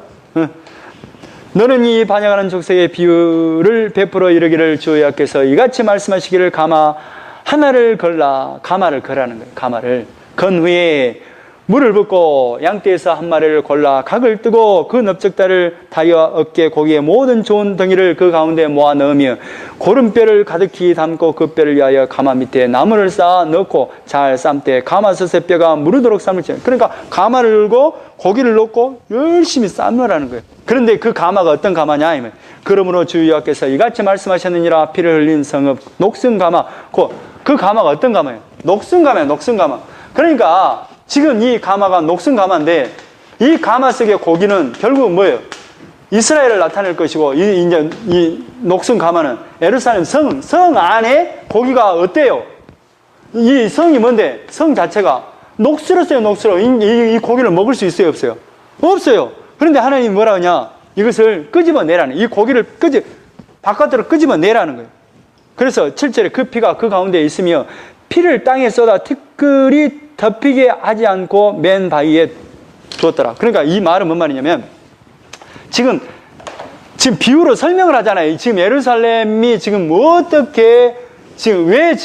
너는 이 반역하는 족속의 비유를 베풀어 이르기를 주 여호와께서 이같이 말씀하시기를 가마 하나를 걸라. 가마를 거라는 거예요. 가마를 건 후에 물을 붓고 양떼에서 한 마리를 골라 각을 뜨고 그 넓적다리를 다리와 어깨 고기의 모든 좋은 덩이를 그 가운데 모아 넣으며 고름뼈를 가득히 담고 그 뼈를 위하여 가마 밑에 나무를 쌓아 넣고 잘 삶되 가마솥의 뼈가 무르도록 삶을지. 그러니까 가마를 열고 고기를 넣고 열심히 삶으라는 거예요. 그런데 그 가마가 어떤 가마냐? 그러므로 주 여호와께서 이같이 말씀하셨느니라. 피를 흘린 성읍 녹슨 가마. 그 가마가 어떤 가마예요? 녹슨 가마. 그러니까 지금 이 가마가 녹슨 가마인데 이 가마 속의 고기는 결국 뭐예요? 이스라엘을 나타낼 것이고 이 녹슨 가마는 예루살렘 성 안에 고기가 어때요? 이 성이 뭔데? 성 자체가 녹슬었어요. 이 고기를 먹을 수 있어요? 없어요? 없어요. 그런데 하나님이 뭐라 하냐? 이것을 끄집어내라는, 이 고기를 바깥으로 끄집어내라는 거예요. 그래서 7절에 그 피가 그 가운데 있으며 피를 땅에 쏟아 티끌이 덮이게 하지 않고 맨 바위에 두었더라. 그러니까 이 말은 뭔 말이냐면 지금 비유로 설명을 하잖아요. 지금 예루살렘이 지금 어떻게 왜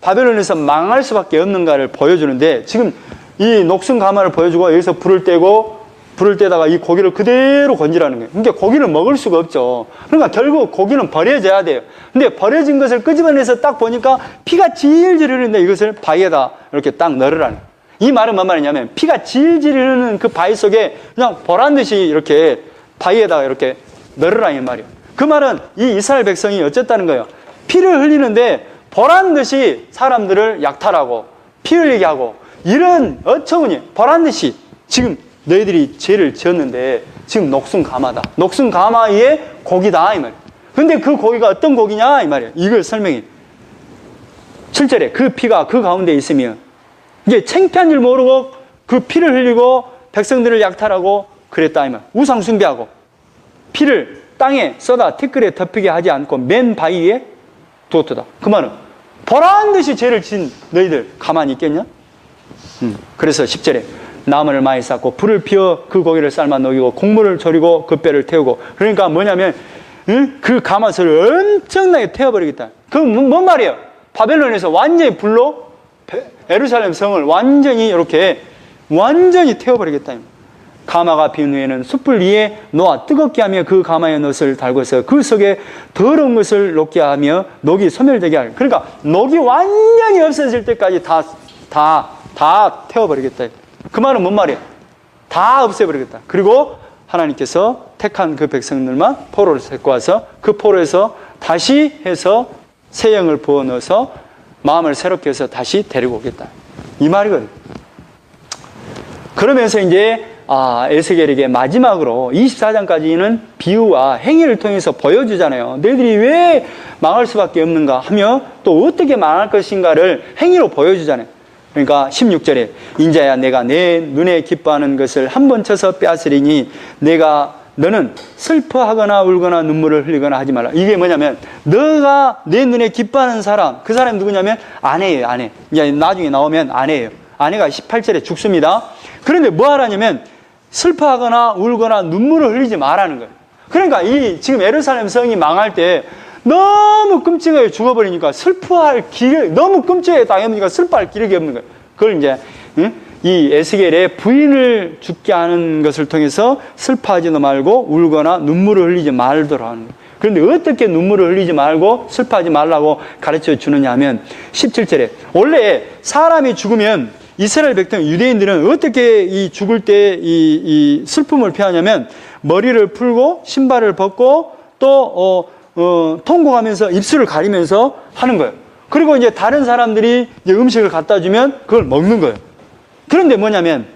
바벨론에서 망할 수밖에 없는가를 보여주는데 지금 이 녹슨 가마를 보여주고 여기서 불을 떼다가 이 고기를 그대로 건지라는 거예요. 그러니까 고기를 먹을 수가 없죠. 그러니까 결국 고기는 버려져야 돼요. 근데 버려진 것을 끄집어내서 딱 보니까 피가 질질 흐르는데 이것을 바위에다 이렇게 딱 넣으라는 거예요. 이 말은 뭔 말이냐면 피가 질질 흐르는 그 바위 속에 그냥 보란 듯이 이렇게 바위에다가 이렇게 넣으라 이 말이에요. 그 말은 이 이스라엘 백성이 어쨌다는 거예요. 피를 흘리는데 보란 듯이 사람들을 약탈하고 피 흘리게 하고 이런 어처구니 보란 듯이 지금 너희들이 죄를 지었는데 지금 녹슨 가마다. 녹슨 가마의 고기다 이 말이에요. 근데 그 고기가 어떤 고기냐 이 말이에요. 이걸 설명해. 7절에 그 피가 그 가운데 있으며 이게 창피한 줄 모르고 그 피를 흘리고 백성들을 약탈하고 그랬다 이 말. 우상 숭배하고 피를 땅에 쏟아 티끌에 덮이게 하지 않고 맨 바위에 두었다. 그 말은 보란 듯이 죄를 지은 너희들 가만히 있겠냐? 그래서 10절에 나무를 많이 쌓고 불을 피워 그 고기를 삶아 녹이고 곡물을 졸이고 그 뼈를 태우고. 그러니까 뭐냐면 그 가마솥을 엄청나게 태워버리겠다. 그건 뭔 말이에요? 바벨론에서 완전히 불로 예루살렘 성을 완전히 이렇게 완전히 태워버리겠다. 가마가 빈 후에는 숯불 위에 놓아 뜨겁게 하며 그 가마의 놋을 달고서 그 속에 더러운 것을 녹게 하며 녹이 소멸되게 할. 그러니까 녹이 완전히 없어질 때까지 다 태워버리겠다. 그 말은 뭔 말이에요? 다 없애버리겠다. 그리고 하나님께서 택한 그 백성들만 포로를 데리고 와서 그 포로에서 다시 해서 새 영을 부어 넣어서 마음을 새롭게 해서 다시 데리고 오겠다. 이 말이거든요. 그러면서 이제 에스겔에게 마지막으로 24장까지는 비유와 행위를 통해서 보여주잖아요. 너희들이 왜 망할 수밖에 없는가 하며 또 어떻게 망할 것인가를 행위로 보여주잖아요. 그러니까 16절에 인자야 내가 내 눈에 기뻐하는 것을 한 번 쳐서 빼앗으리니 너는 슬퍼하거나 울거나 눈물을 흘리거나 하지 말라. 이게 뭐냐면 너가 내 눈에 기뻐하는 사람, 그 사람이 누구냐면 아내예요. 아내. 이제 나중에 나오면 아내예요. 아내가 18절에 죽습니다. 그런데 뭐 하라냐면 슬퍼하거나 울거나 눈물을 흘리지 말라는 거예요. 그러니까 지금 예루살렘 성이 망할 때 너무 끔찍하게 죽어버리니까 슬퍼할 기력이, 너무 끔찍하게 당해보니까 슬퍼할 기력이 없는 거예요. 그걸 이제 이 에스겔의 부인을 죽게 하는 것을 통해서 슬퍼하지도 말고 울거나 눈물을 흘리지 말도록 하는 거예요. 그런데 어떻게 눈물을 흘리지 말고 슬퍼하지 말라고 가르쳐 주느냐 하면 17절에 원래 사람이 죽으면 이스라엘 백성 유대인들은 어떻게 이 죽을 때 이 슬픔을 표하냐면 머리를 풀고 신발을 벗고 또 통곡하면서 입술을 가리면서 하는 거예요. 그리고 이제 다른 사람들이 이제 음식을 갖다 주면 그걸 먹는 거예요. 그런데 뭐냐면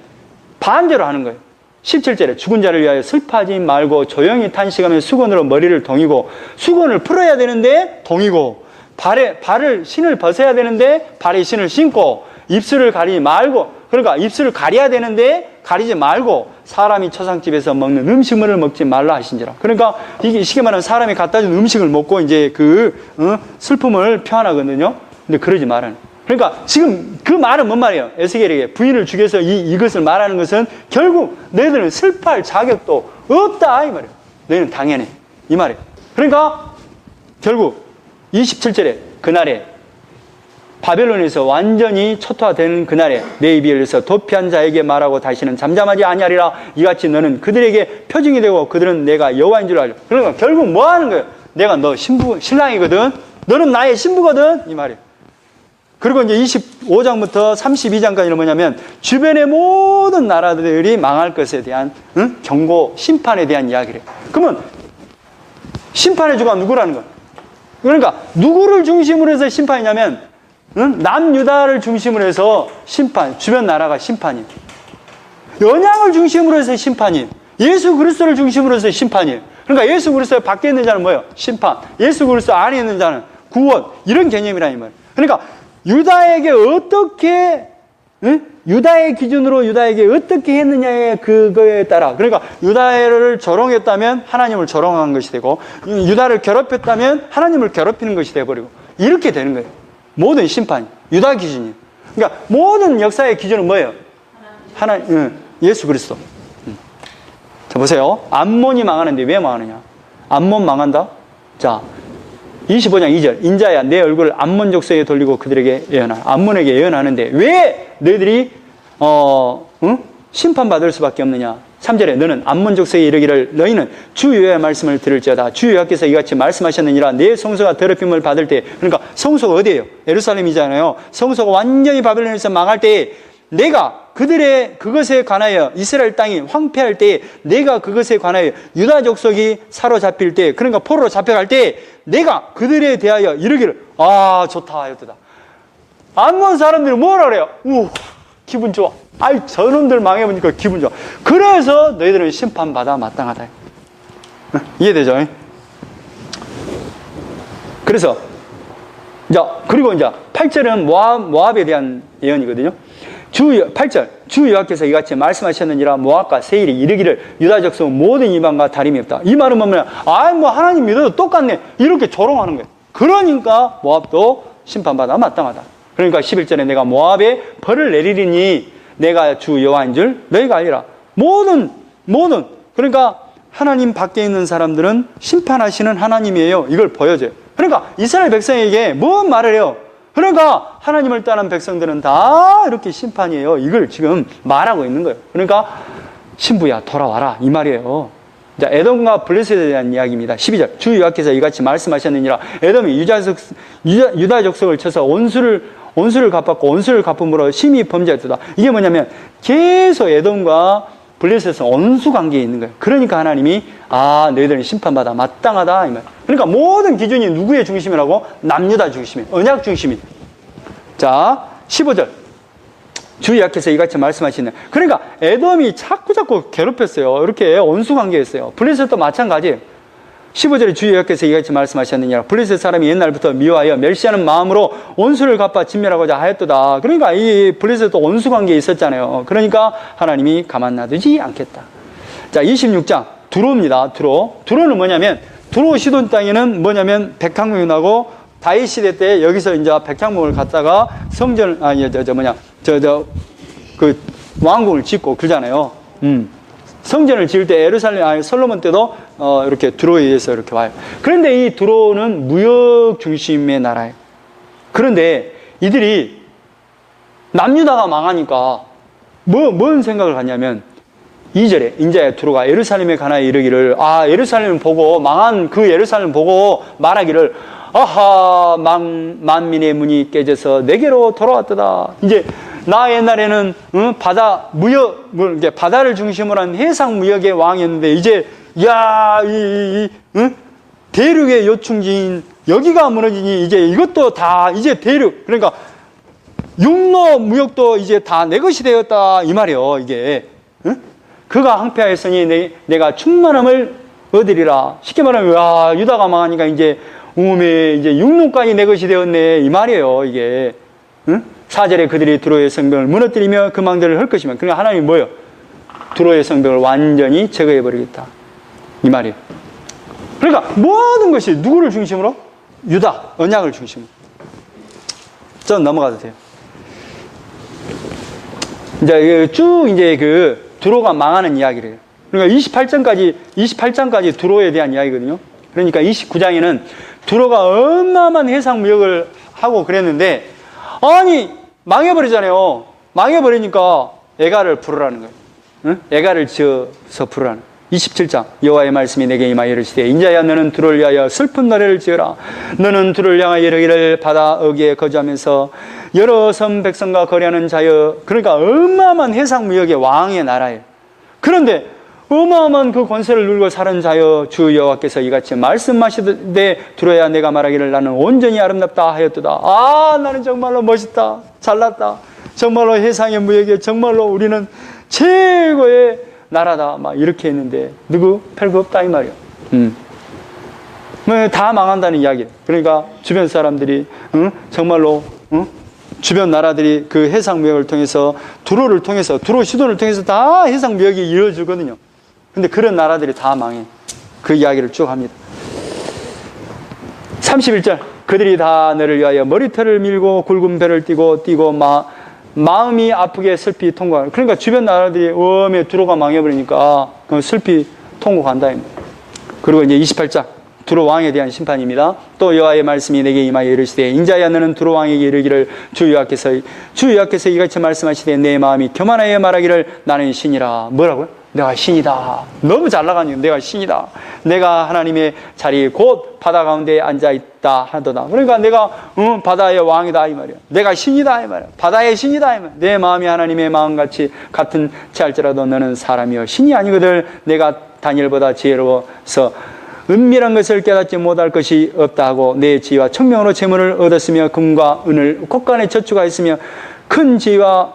반대로 하는 거예요. 17절에 죽은 자를 위하여 슬퍼하지 말고 조용히 탄식하며 수건으로 머리를 동이고, 수건을 풀어야 되는데 동이고, 발을 신을 벗어야 되는데 발에 신을 신고, 입술을 가리지 말고, 그러니까 입술을 가려야 되는데 가리지 말고 사람이 초상집에서 먹는 음식물을 먹지 말라 하신지라. 그러니까 이게 쉽게 말하면 사람이 갖다 준 음식을 먹고 이제 슬픔을 표현하거든요. 근데 그러지 말라는. 그러니까 지금 그 말은 뭔 말이에요? 에스겔에게 부인을 죽여서 이것을 말하는 것은 결국 너희들은 슬퍼할 자격도 없다 이 말이에요. 너희는 당연해 이 말이에요. 그러니까 결국 27절에 그날에 바벨론에서 완전히 초토화되는 그날에 내 입이 열려서 도피한 자에게 말하고 다시는 잠잠하지 아니하리라. 이같이 너는 그들에게 표징이 되고 그들은 내가 여호와인 줄 알죠. 그러니까 결국 뭐 하는 거예요? 내가 너 신랑이거든. 너는 나의 신부거든 이 말이에요. 그리고 이제 25장부터 32장까지는 뭐냐면 주변의 모든 나라들이 망할 것에 대한 경고, 심판에 대한 이야기를 해요. 그러면 심판의 주가 누구라는 거예요? 그러니까 누구를 중심으로 해서 심판이냐면 남유다를 중심으로 해서 심판, 주변 나라가 심판이에요. 연약을 중심으로 해서 심판이에요. 예수 그리스도를 중심으로 해서 심판이에요. 그러니까 예수 그리스도 밖에 있는 자는 뭐예요? 심판. 예수 그리스도 안에 있는 자는 구원. 이런 개념이라는 말이에요. 그러니까 유다에게 어떻게 유다의 기준으로 유다에게 어떻게 했느냐의 그거에 따라, 그러니까 유다를 조롱했다면 하나님을 조롱한 것이 되고, 유다를 괴롭혔다면 하나님을 괴롭히는 것이 되어버리고, 이렇게 되는 거예요. 모든 심판이 유다 기준이에요. 그러니까 모든 역사의 기준은 뭐예요? 예수 그리스도. 자 보세요. 암몬이 망하는데 왜 망하느냐? 암몬 망한다? 자 25장 2절 인자야 내 얼굴을 암몬 족속에 돌리고 그들에게 예언하라. 암몬에게 예언하는데 왜 너희들이 심판받을 수밖에 없느냐? 3절에 너는 암몬 족속에 이르기를 너희는 주 여호와의 말씀을 들을지어다. 주 여호와께서 이같이 말씀하셨느니라. 내 성소가 더럽힘을 받을 때, 그러니까 성소가 어디예요? 예루살렘이잖아요. 성소가 완전히 바벨론에서 망할 때에 내가 그것에 관하여 이스라엘 땅이 황폐할 때에 내가 그것에 관하여 유다 족속이 사로잡힐 때, 그러니까 포로로 잡혀갈 때에 내가 그들에 대하여 이르기를 좋다 이었다. 암몬 사람들이 뭐라 그래요? 기분 좋아. 저놈들 망해보니까 기분 좋아. 그래서 너희들은 심판받아 마땅하다. 이해되죠? 그래서 그리고 이제 8절은 모압에 대한 예언이거든요. 8절 주 여호와께서 이같이 말씀하셨느니라. 모압과 세일이 이르기를 유다 족속은 모든 이방과 다름이 없다. 이 말은 뭐냐? 하나님 믿어도 똑같네. 이렇게 조롱하는 거예요. 그러니까 모압도 심판받아 마땅하다. 그러니까 11절에 내가 모압에 벌을 내리리니 내가 주 여호와인 줄 너희가 알리라. 모든 그러니까 하나님 밖에 있는 사람들은 심판하시는 하나님이에요. 이걸 보여줘요. 그러니까 이스라엘 백성에게 뭔 말을 해요? 그러니까 하나님을 떠난 백성들은 다 이렇게 심판이에요. 이걸 지금 말하고 있는 거예요. 그러니까 신부야 돌아와라 이 말이에요. 자, 에돔과 블레셋에 대한 이야기입니다. 12절 주 여호와께서 이같이 말씀하셨느니라. 에돔이 유다 족속을 쳐서 온수를 갚았고 온수를 갚음으로 심히 범죄했다. 이게 뭐냐면 계속 에돔과 블레셋은 원수 관계에 있는 거예요. 그러니까 하나님이 너희들은 심판받아 마땅하다 이 말. 그러니까 모든 기준이 누구의 중심이라고? 남유다 중심이에요. 언약 중심이. 자, 15절. 주 여호와께서 이같이 말씀하시네. 그러니까 에돔이 자꾸 괴롭혔어요. 이렇게 원수 관계였어요. 블레셋도 마찬가지예요. 15절에 주 여호와께서 이같이 말씀하셨느니라. 블레셋 사람이 옛날부터 미워하여 멸시하는 마음으로 원수를 갚아 진멸하고자 하였도다. 그러니까 이 블레셋도 원수 관계에 있었잖아요. 그러니까 하나님이 가만 놔두지 않겠다. 자, 26장 두로입니다. 두로는 뭐냐면, 두로 시돈 땅에는 뭐냐면 백향목이 나고 다윗 시대 때 여기서 이제 백향목을 갖다가 성전 그 왕궁을 짓고 그러잖아요. 성전을 지을 때 솔로몬 때도 이렇게 두로에 의해서 이렇게 와요. 그런데 이 두로는 무역 중심의 나라예요. 그런데 이들이 남유다가 망하니까 뭔 생각을 갖냐면 2절에 인자야 두로가 예루살렘에 가나에 이르기를 예루살렘을 보고 망한 그 예루살렘을 보고 말하기를 아하 만민의 문이 깨져서 내게로 돌아왔도다. 이제 나 옛날에는 바다를 중심으로 한 해상 무역의 왕이었는데 이제 대륙의 요충지인 여기가 무너지니 이제 이것도 다 이제 대륙 그러니까 육로 무역도 이제 다 내 것이 되었다 이 말이에요. 이게 그가 항폐하였으니 내가 충만함을 얻으리라. 쉽게 말하면 유다가 망하니까 이제 이제 육로까지 내 것이 되었네 이 말이에요. 이게 4절에 그들이 두로의 성벽을 무너뜨리며 그 망대를 헐 것이면 그러니까 하나님이 뭐예요? 두로의 성벽을 완전히 제거해버리겠다 이 말이에요. 그러니까 모든 것이 누구를 중심으로? 유다, 언약을 중심으로. 전 넘어가도 돼요. 이제 쭉 이제 그 두로가 망하는 이야기를 해요. 그러니까 28장까지 두로에 대한 이야기거든요. 그러니까 29장에는 두로가 어마어마한 해상 무역을 하고 그랬는데 망해버리잖아요. 망해버리니까 애가를 부르라는 거예요. 애가를 지어서 부르라는 거예요. 27장 여호와의 말씀이 내게 임하여 이르시되 인자야 너는 두로를 위하여 슬픈 노래를 지어라. 너는 두로를 향하여 이르기를 바다 어귀에 거주하면서 여러 섬 백성과 거래하는 자여. 그러니까 어마어마한 해상 무역의 왕의 나라예요. 그런데 어마어마한 그 권세를 누리고 사는 자여 주 여호와께서 이같이 말씀하시되 두로야 내가 말하기를 나는 온전히 아름답다 하였도다. 나는 정말로 멋있다 잘났다 정말로 해상의 무역에 정말로 우리는 최고의 나라다 막 이렇게 했는데 누구 별거 없다 이 말이에요. 다 망한다는 이야기예요. 그러니까 주변 사람들이 정말로 주변 나라들이 그 해상 무역을 통해서 두로 시돈을 통해서 다 해상 무역이 이루어지거든요. 근데 그런 나라들이 다 망해. 그 이야기를 쭉 합니다. 31절 그들이 다 너를 위하여 머리털을 밀고 굵은 배를 띠고 마음이 아프게 슬피 통곡하는. 그러니까 주변 나라들이 두로가 망해버리니까 슬피 통곡한다. 그리고 이제 28장 두로 왕에 대한 심판입니다. 또 여호와의 말씀이 내게 임하여 이르시되 인자야 너는 두로 왕에게 이르기를 주 여호와께서 이같이 말씀하시되 내 마음이 교만하여 말하기를 나는 신이라. 뭐라고요? 내가 신이다. 너무 잘 나가니까 내가 신이다. 내가 하나님의 자리 곧 바다 가운데 앉아있다 하도다. 그러니까 내가 바다의 왕이다 이 말이야. 내가 신이다 이 말이야. 바다의 신이다 이 말이야. 내 마음이 하나님의 마음같이 같은 채할지라도 너는 사람이여 신이 아니거든. 내가 다니엘보다 지혜로워서 은밀한 것을 깨닫지 못할 것이 없다 하고 내 지혜와 청명으로 재물을 얻었으며 금과 은을 곳간에 저축하였으며 큰 지혜와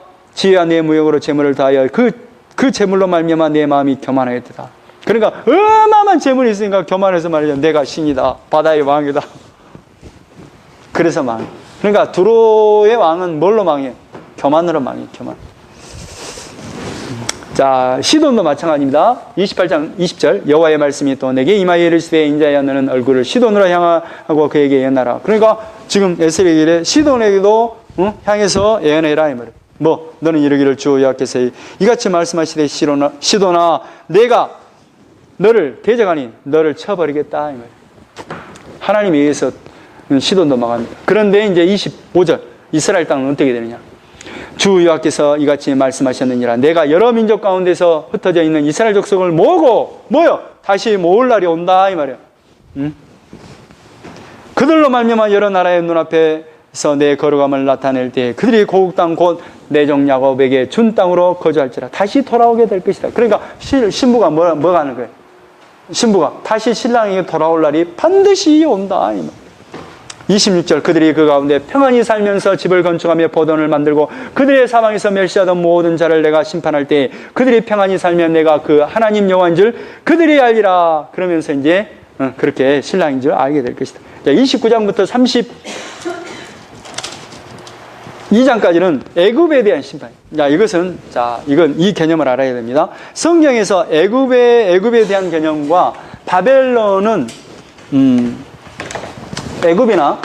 내 무역으로 재물을 다하여 그 재물로 말미암아 내 마음이 교만하였다. 그러니까 어마어마한 재물이 있으니까 교만해서 말이죠. 내가 신이다. 바다의 왕이다. 그래서 망해. 그러니까 두로의 왕은 뭘로 망해? 교만으로 망해. 교만. 자, 시돈도 마찬가지입니다. 28장 20절 여호와의 말씀이 또 내게 임하여 이르시되 인자야 너는 얼굴을 시돈으로 향하고 그에게 예언하라. 그러니까 지금 에스겔의 시돈에게도 향해서 예언해라 이 말이에요. 너는 이르기를 주 여호와께서 이같이 말씀하시되 시돈아 내가 너를 대적하니 너를 쳐버리겠다 이 말이에요. 하나님에 의해서 시돈도 망합니다. 그런데 이제 25절 이스라엘 땅은 어떻게 되느냐? 주 여호와께서 이같이 말씀하셨느니라. 내가 여러 민족 가운데서 흩어져 있는 이스라엘 족속을 모으고 다시 모을 날이 온다 이 말이에요. 그들로 말미암아 여러 나라의 눈앞에 에서 내 거룩함을 나타낼 때 그들이 고국 땅 곧 내종 야곱에게 준 땅으로 거주할지라. 다시 돌아오게 될 것이다. 그러니까 신부가 뭐가 하는 거예요? 신부가 다시 신랑에게 돌아올 날이 반드시 온다. 26절 그들이 그 가운데 평안히 살면서 집을 건축하며 보돈을 만들고 그들의 사방에서 멸시하던 모든 자를 내가 심판할 때 그들이 평안히 살면 내가 그 하나님 여호와인 줄 그들이 알리라. 그러면서 이제 그렇게 신랑인 줄 알게 될 것이다. 자, 29장부터 32장까지는 애굽에 대한 심판. 자, 이건 이 개념을 알아야 됩니다. 성경에서 애굽에 대한 개념과 바벨론은 애굽이나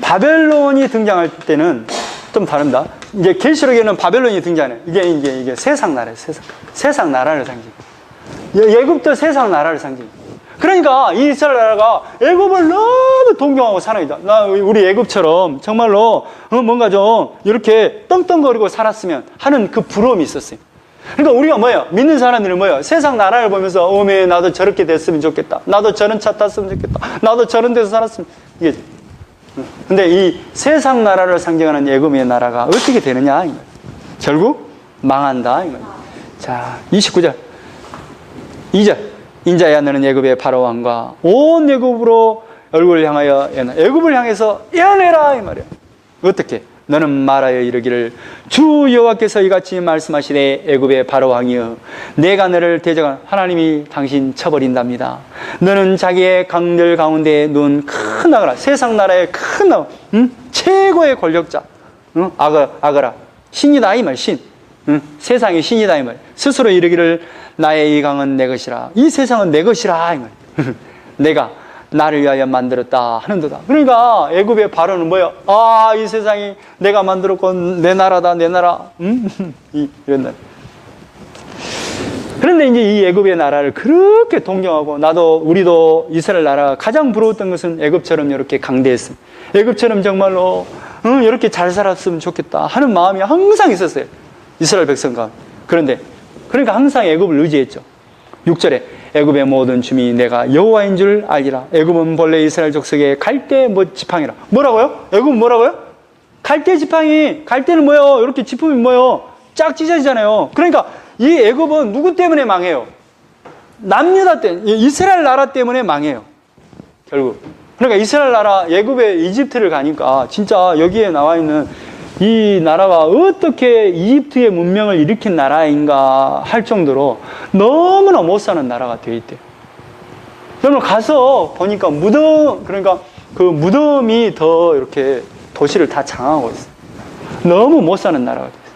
바벨론이 등장할 때는 좀 다릅니다. 이제 계시록에는 바벨론이 등장해요. 이게 세상 나라예요. 세상 나라를 상징. 애굽도 세상 나라를 상징. 그러니까 이 이스라엘 나라가 애굽을 너무 동경하고 살아있다. 우리 애굽처럼 정말로 뭔가 좀 이렇게 떵떵거리고 살았으면 하는 그 부러움이 있었어요. 그러니까 우리가 뭐예요? 믿는 사람들은 뭐예요? 세상 나라를 보면서 어메 나도 저렇게 됐으면 좋겠다. 나도 저런 차 탔으면 좋겠다. 나도 저런 데서 살았으면. 이게 근데 이 세상 나라를 상징하는 애굽의 나라가 어떻게 되느냐? 결국 망한다. 자, 29절 2절 인자야 너는 애굽의 바로 왕과 온 애굽으로 얼굴을 향하여 애굽을 향해서 예언해라 이 말이야. 어떻게? 너는 말하여 이르기를 주 여호와께서 이같이 말씀하시되 애굽의 바로 왕이여 내가 너를 대적한 하나님이 당신 쳐버린답니다. 너는 자기의 강들 가운데 누운 큰 아그라 세상 나라의 큰 최고의 권력자 아그라 신이다 이 말 신 세상의 신이다 이 말 스스로 이르기를 나의 이 강은 내 것이라 이 세상은 내 것이라 이 말 내가 나를 위하여 만들었다 하는도다. 그러니까 애굽의 바로는 뭐예요? 아, 이 세상이 내가 만들었고 내 나라다 내 나라 이런 날. 그런데 이제 이 애굽의 나라를 그렇게 동경하고 우리도 이스라엘 나라가 가장 부러웠던 것은 애굽처럼 이렇게 강대했습니다. 애굽처럼 정말로 이렇게 잘 살았으면 좋겠다 하는 마음이 항상 있었어요. 이스라엘 백성 가운데. 그러니까 항상 애굽을 의지했죠. 6절에 애굽의 모든 주민이 내가 여호와인 줄 알리라. 애굽은 본래 이스라엘 족속의 갈대 지팡이라. 뭐라고요? 애굽은 뭐라고요? 갈대 지팡이. 갈대는 뭐예요? 이렇게 지품이 뭐예요? 쫙 찢어지잖아요. 그러니까 이 애굽은 누구 때문에 망해요? 남유다 때문에, 이스라엘 나라 때문에 망해요. 결국. 그러니까 이스라엘 나라, 애굽의 이집트를 가니까 진짜 여기에 나와 있는 이 나라가 어떻게 이집트의 문명을 일으킨 나라인가 할 정도로 너무나 못 사는 나라가 되어 있대요. 여러분 가서 보니까 그러니까 그 무덤이 더 이렇게 도시를 다 장악하고 있어요. 너무 못 사는 나라가 되어 있어요.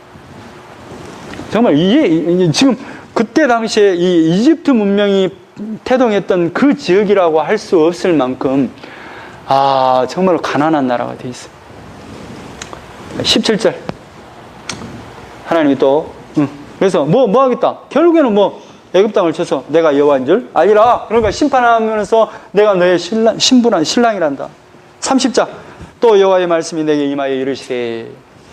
정말 이게 지금 그때 당시에 이 이집트 문명이 태동했던 그 지역이라고 할 수 없을 만큼 정말로 가난한 나라가 되어 있어요. 17절 하나님이 또 그래서 뭐 하겠다 결국에는 애굽 땅을 쳐서 내가 여호와인 줄 알리라. 그러니까 심판하면서 내가 너의 신분한 신랑이란다. 30절 또 여호와의 말씀이 내게 임하여 이르시되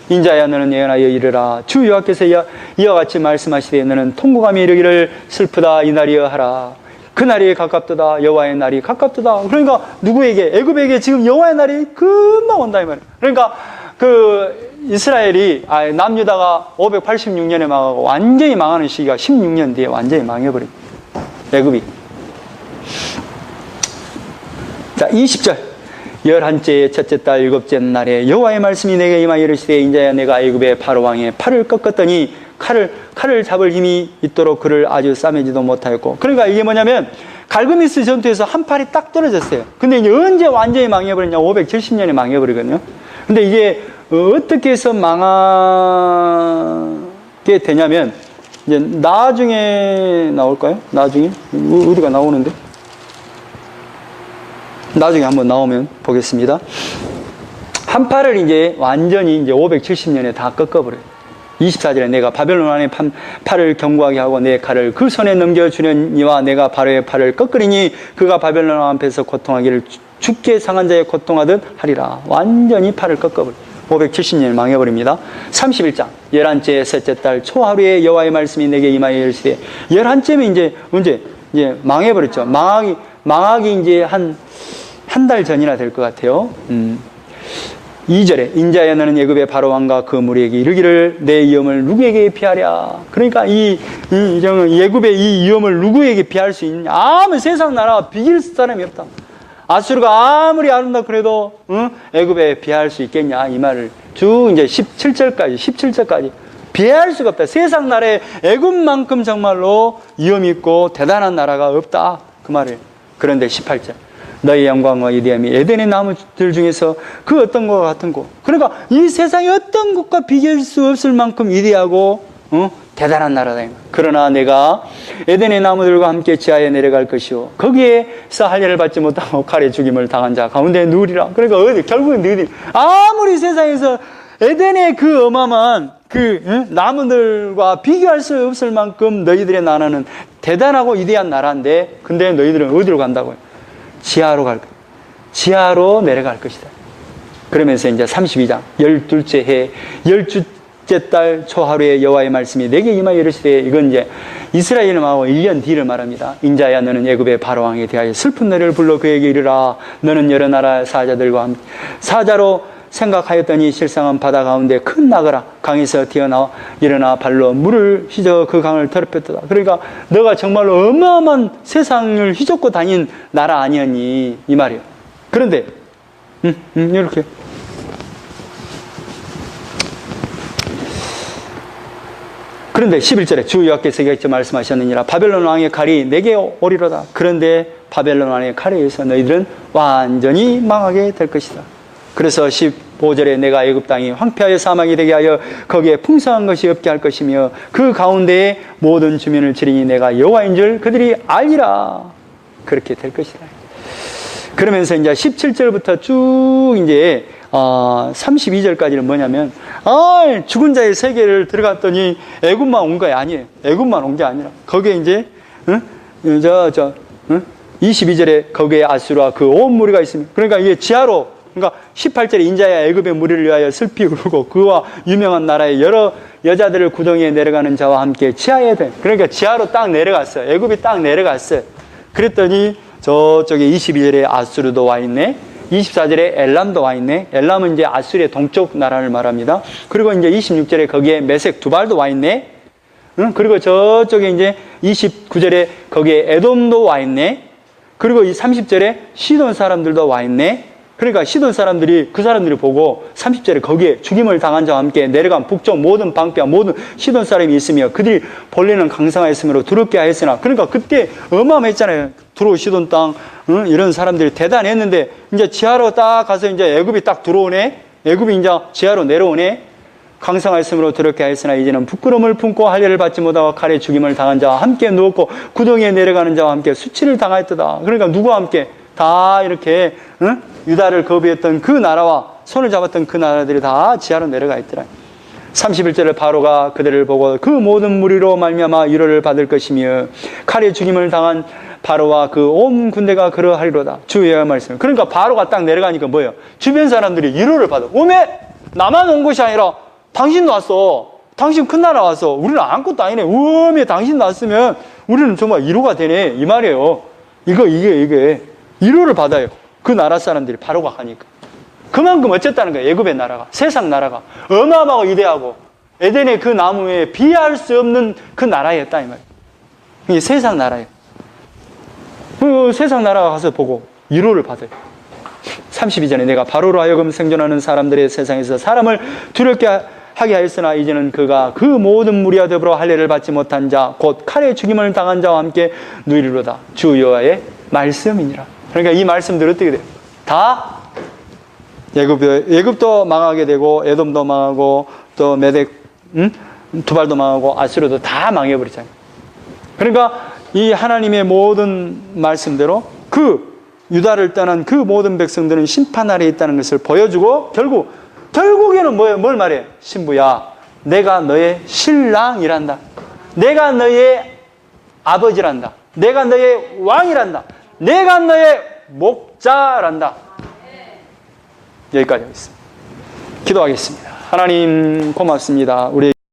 인자야 너는 예언하여 이르라. 주 여호와께서 이와 같이 말씀하시되 너는 통곡하며 이르기를 슬프다 이 날이여 하라. 그 날이 가깝도다. 여호와의 날이 가깝도다. 그러니까 누구에게? 애굽에게 지금 여호와의 날이 금방 온다 이 말이에요. 그러니까 이스라엘이 남유다가 586년에 망하고 완전히 망하는 시기가 16년 뒤에 완전히 망해버립니다. 애굽이. 자, 20절 11째 첫째 달 7째 날에 여호와의 말씀이 내게 임하여 이르시되 인자야 내가 애굽의 바로 왕의 팔을 꺾었더니 칼을 잡을 힘이 있도록 그를 아주 싸매지도 못하였고. 그러니까 이게 뭐냐면 갈그미스 전투에서 한 팔이 딱 떨어졌어요. 근데 이제 언제 완전히 망해버렸냐? 570년에 망해버리거든요. 근데 이게 어떻게 해서 망하게 되냐면 이제 나중에 나올까요? 나중에 어디가 나오는데? 나중에 한번 나오면 보겠습니다. 한 팔을 이제 완전히 이제 570년에 다 꺾어버려요. 24절에 내가 바벨론 왕의 팔을 견고하게 하고 내 칼을 그 손에 넘겨주려니와 내가 바로의 팔을 꺾으리니 그가 바벨론 왕 앞에서 고통하기를 죽게 상한 자의 고통하듯 하리라. 완전히 팔을 꺾어버려. 570년을 망해버립니다. 31장 11째 셋째 달 초하루에 여호와의 말씀이 내게 임하여 이르시되 11째면 이제 언제? 이제 망해버렸죠. 망하기 이제 한 달 전이나 될 것 같아요. 2절에 인자야 너는 애굽의 바로 왕과 그 무리에게 이르기를 내 위엄을 누구에게 피하랴. 그러니까 이 애굽의 이 위엄을 누구에게 피할 수 있느냐. 아무 세상 나라가 비길 사람이 없다. 아수르가 아무리 아름답고 그래도 애굽에 비할 수 있겠냐 이 말을 쭉 이제 17절까지 비할 수가 없다. 세상 나라에 애굽만큼 정말로 위엄 있고 대단한 나라가 없다 그 말이에요. 그런데 18절 너의 영광과 위대함이 에덴의 나무들 중에서 그 어떤 것과 같은 곳. 그러니까 이 세상에 어떤 것과 비교할 수 없을 만큼 위대하고 대단한 나라다. 그러나 내가 에덴의 나무들과 함께 지하에 내려갈 것이요 거기에서 할례를 받지 못하고 칼에 죽임을 당한 자 가운데 누우리라. 그러니까 결국은 너희들이 아무리 세상에서 에덴의 그 어마어마한 그 나무들과 비교할 수 없을 만큼 너희들의 나라는 대단하고 위대한 나라인데 근데 너희들은 어디로 간다고요? 지하로 갈 거예요. 지하로 내려갈 것이다. 그러면서 이제 32장 12째 해 12째 달 초하루에 여호와의 말씀이 내게 임하여 이르시되 이건 이제 이스라엘하고 1년 뒤를 말합니다. 인자야 너는 애굽의 바로 왕에 대하여 슬픈 노래를 불러 그에게 이르라. 너는 여러 나라 사자들과 함께 사자로 생각하였더니 실상은 바다 가운데 큰 나그라 강에서 튀어나와 일어나 발로 물을 휘저 그 강을 더럽혔다. 그러니까 너가 정말로 어마어마한 세상을 휘젓고 다닌 나라 아니었니 이 말이에요. 그런데 이렇게 그런데 11절에 주 여호와께서 이렇게 말씀하셨느니라. 바벨론 왕의 칼이 내게 오리로다. 그런데 바벨론 왕의 칼에 의해서 너희들은 완전히 망하게 될 것이다. 그래서 15절에 내가 애굽 땅이 황폐하여 사막이 되게 하여 거기에 풍성한 것이 없게 할 것이며 그 가운데에 모든 주민을 치리니 내가 여호와인 줄 그들이 알리라. 그렇게 될 것이다. 그러면서 이제 17절부터 쭉 이제 32절까지는 뭐냐면 죽은 자의 세계를 들어갔더니 애굽만 온 거 아니에요. 애굽만 온 게 아니라 거기에 이제 22절에 거기에 아수르와 그 온 무리가 있습니다. 그러니까 이게 지하로 그러니까 18절에 인자야 애굽의 무리를 위하여 슬피 울고 그와 유명한 나라의 여러 여자들을 구덩이에 내려가는 자와 함께 지하에 돼. 그러니까 지하로 딱 내려갔어요. 애굽이 딱 내려갔어요. 그랬더니 저쪽에 22절에 아수르도 와 있네. 24절에 엘람도 와 있네. 엘람은 이제 아수르의 동쪽 나라를 말합니다. 그리고 이제 26절에 거기에 메색 두발도 와 있네. 그리고 저쪽에 이제 29절에 거기에 에돔도 와 있네. 그리고 이 30절에 시돈 사람들도 와 있네. 그러니까 시돈 사람들이 그 사람들이 보고 30절에 거기에 죽임을 당한 자와 함께 내려간 북쪽 모든 방패와 모든 시돈 사람이 있으며 그들이 본래는 강성하였으므로 두렵게 하였으나 그러니까 그때 어마어마했잖아요. 두로 시돈 땅 이런 사람들이 대단했는데 이제 지하로 딱 가서 이제 애굽이 딱 들어오네. 애굽이 이제 지하로 내려오네. 강성하였으므로 두렵게 하였으나 이제는 부끄러움을 품고 할례를 받지 못하고 칼에 죽임을 당한 자와 함께 누웠고 구덩이에 내려가는 자와 함께 수치를 당하였도다. 그러니까 누구와 함께 다 이렇게 유다를 거부했던 그 나라와 손을 잡았던 그 나라들이 다 지하로 내려가 있더라. 31절에 바로가 그들을 보고 그 모든 무리로 말미암아 위로를 받을 것이며 칼에 죽임을 당한 바로와 그 온 군대가 그러하리로다. 주의 말씀. 그러니까 바로가 딱 내려가니까 뭐예요? 주변 사람들이 위로를 받아. 오메 나만 온 것이 아니라 당신도 왔어. 당신 큰 나라 왔어. 우리는 아무것도 아니네. 오메 당신도 왔으면 우리는 정말 위로가 되네 이 말이에요. 이게 위로를 받아요. 그 나라 사람들이 바로가 가니까. 그만큼 어쨌다는 거예요. 애굽의 나라가. 세상 나라가. 어마어마하고 위대하고 에덴의 그 나무에 비할 수 없는 그 나라였다 이 말이에요. 이게 세상 나라예요. 그 세상 나라가 가서 보고 위로를 받아요. 32절에 내가 바로로 하여금 생존하는 사람들의 세상에서 사람을 두렵게 하게 하였으나 이제는 그가 그 모든 무리와 더불어 할례를 받지 못한 자 곧 칼에 죽임을 당한 자와 함께 누리리로다. 주 여호와의 말씀이니라. 그러니까 이 말씀들 어떻게 돼요? 다 애굽도 망하게 되고 에돔도 망하고 또 메덱 두발도 망하고 아수르도 다 망해버리잖아요. 그러니까 이 하나님의 모든 말씀대로 그 유다를 떠난 그 모든 백성들은 심판 아래에 있다는 것을 보여주고 결국에는 뭘 말해? 신부야 내가 너의 신랑이란다. 내가 너의 아버지란다. 내가 너의 왕이란다. 내가 너의 목자란다. 여기까지 하겠습니다. 기도하겠습니다. 하나님 고맙습니다. 우리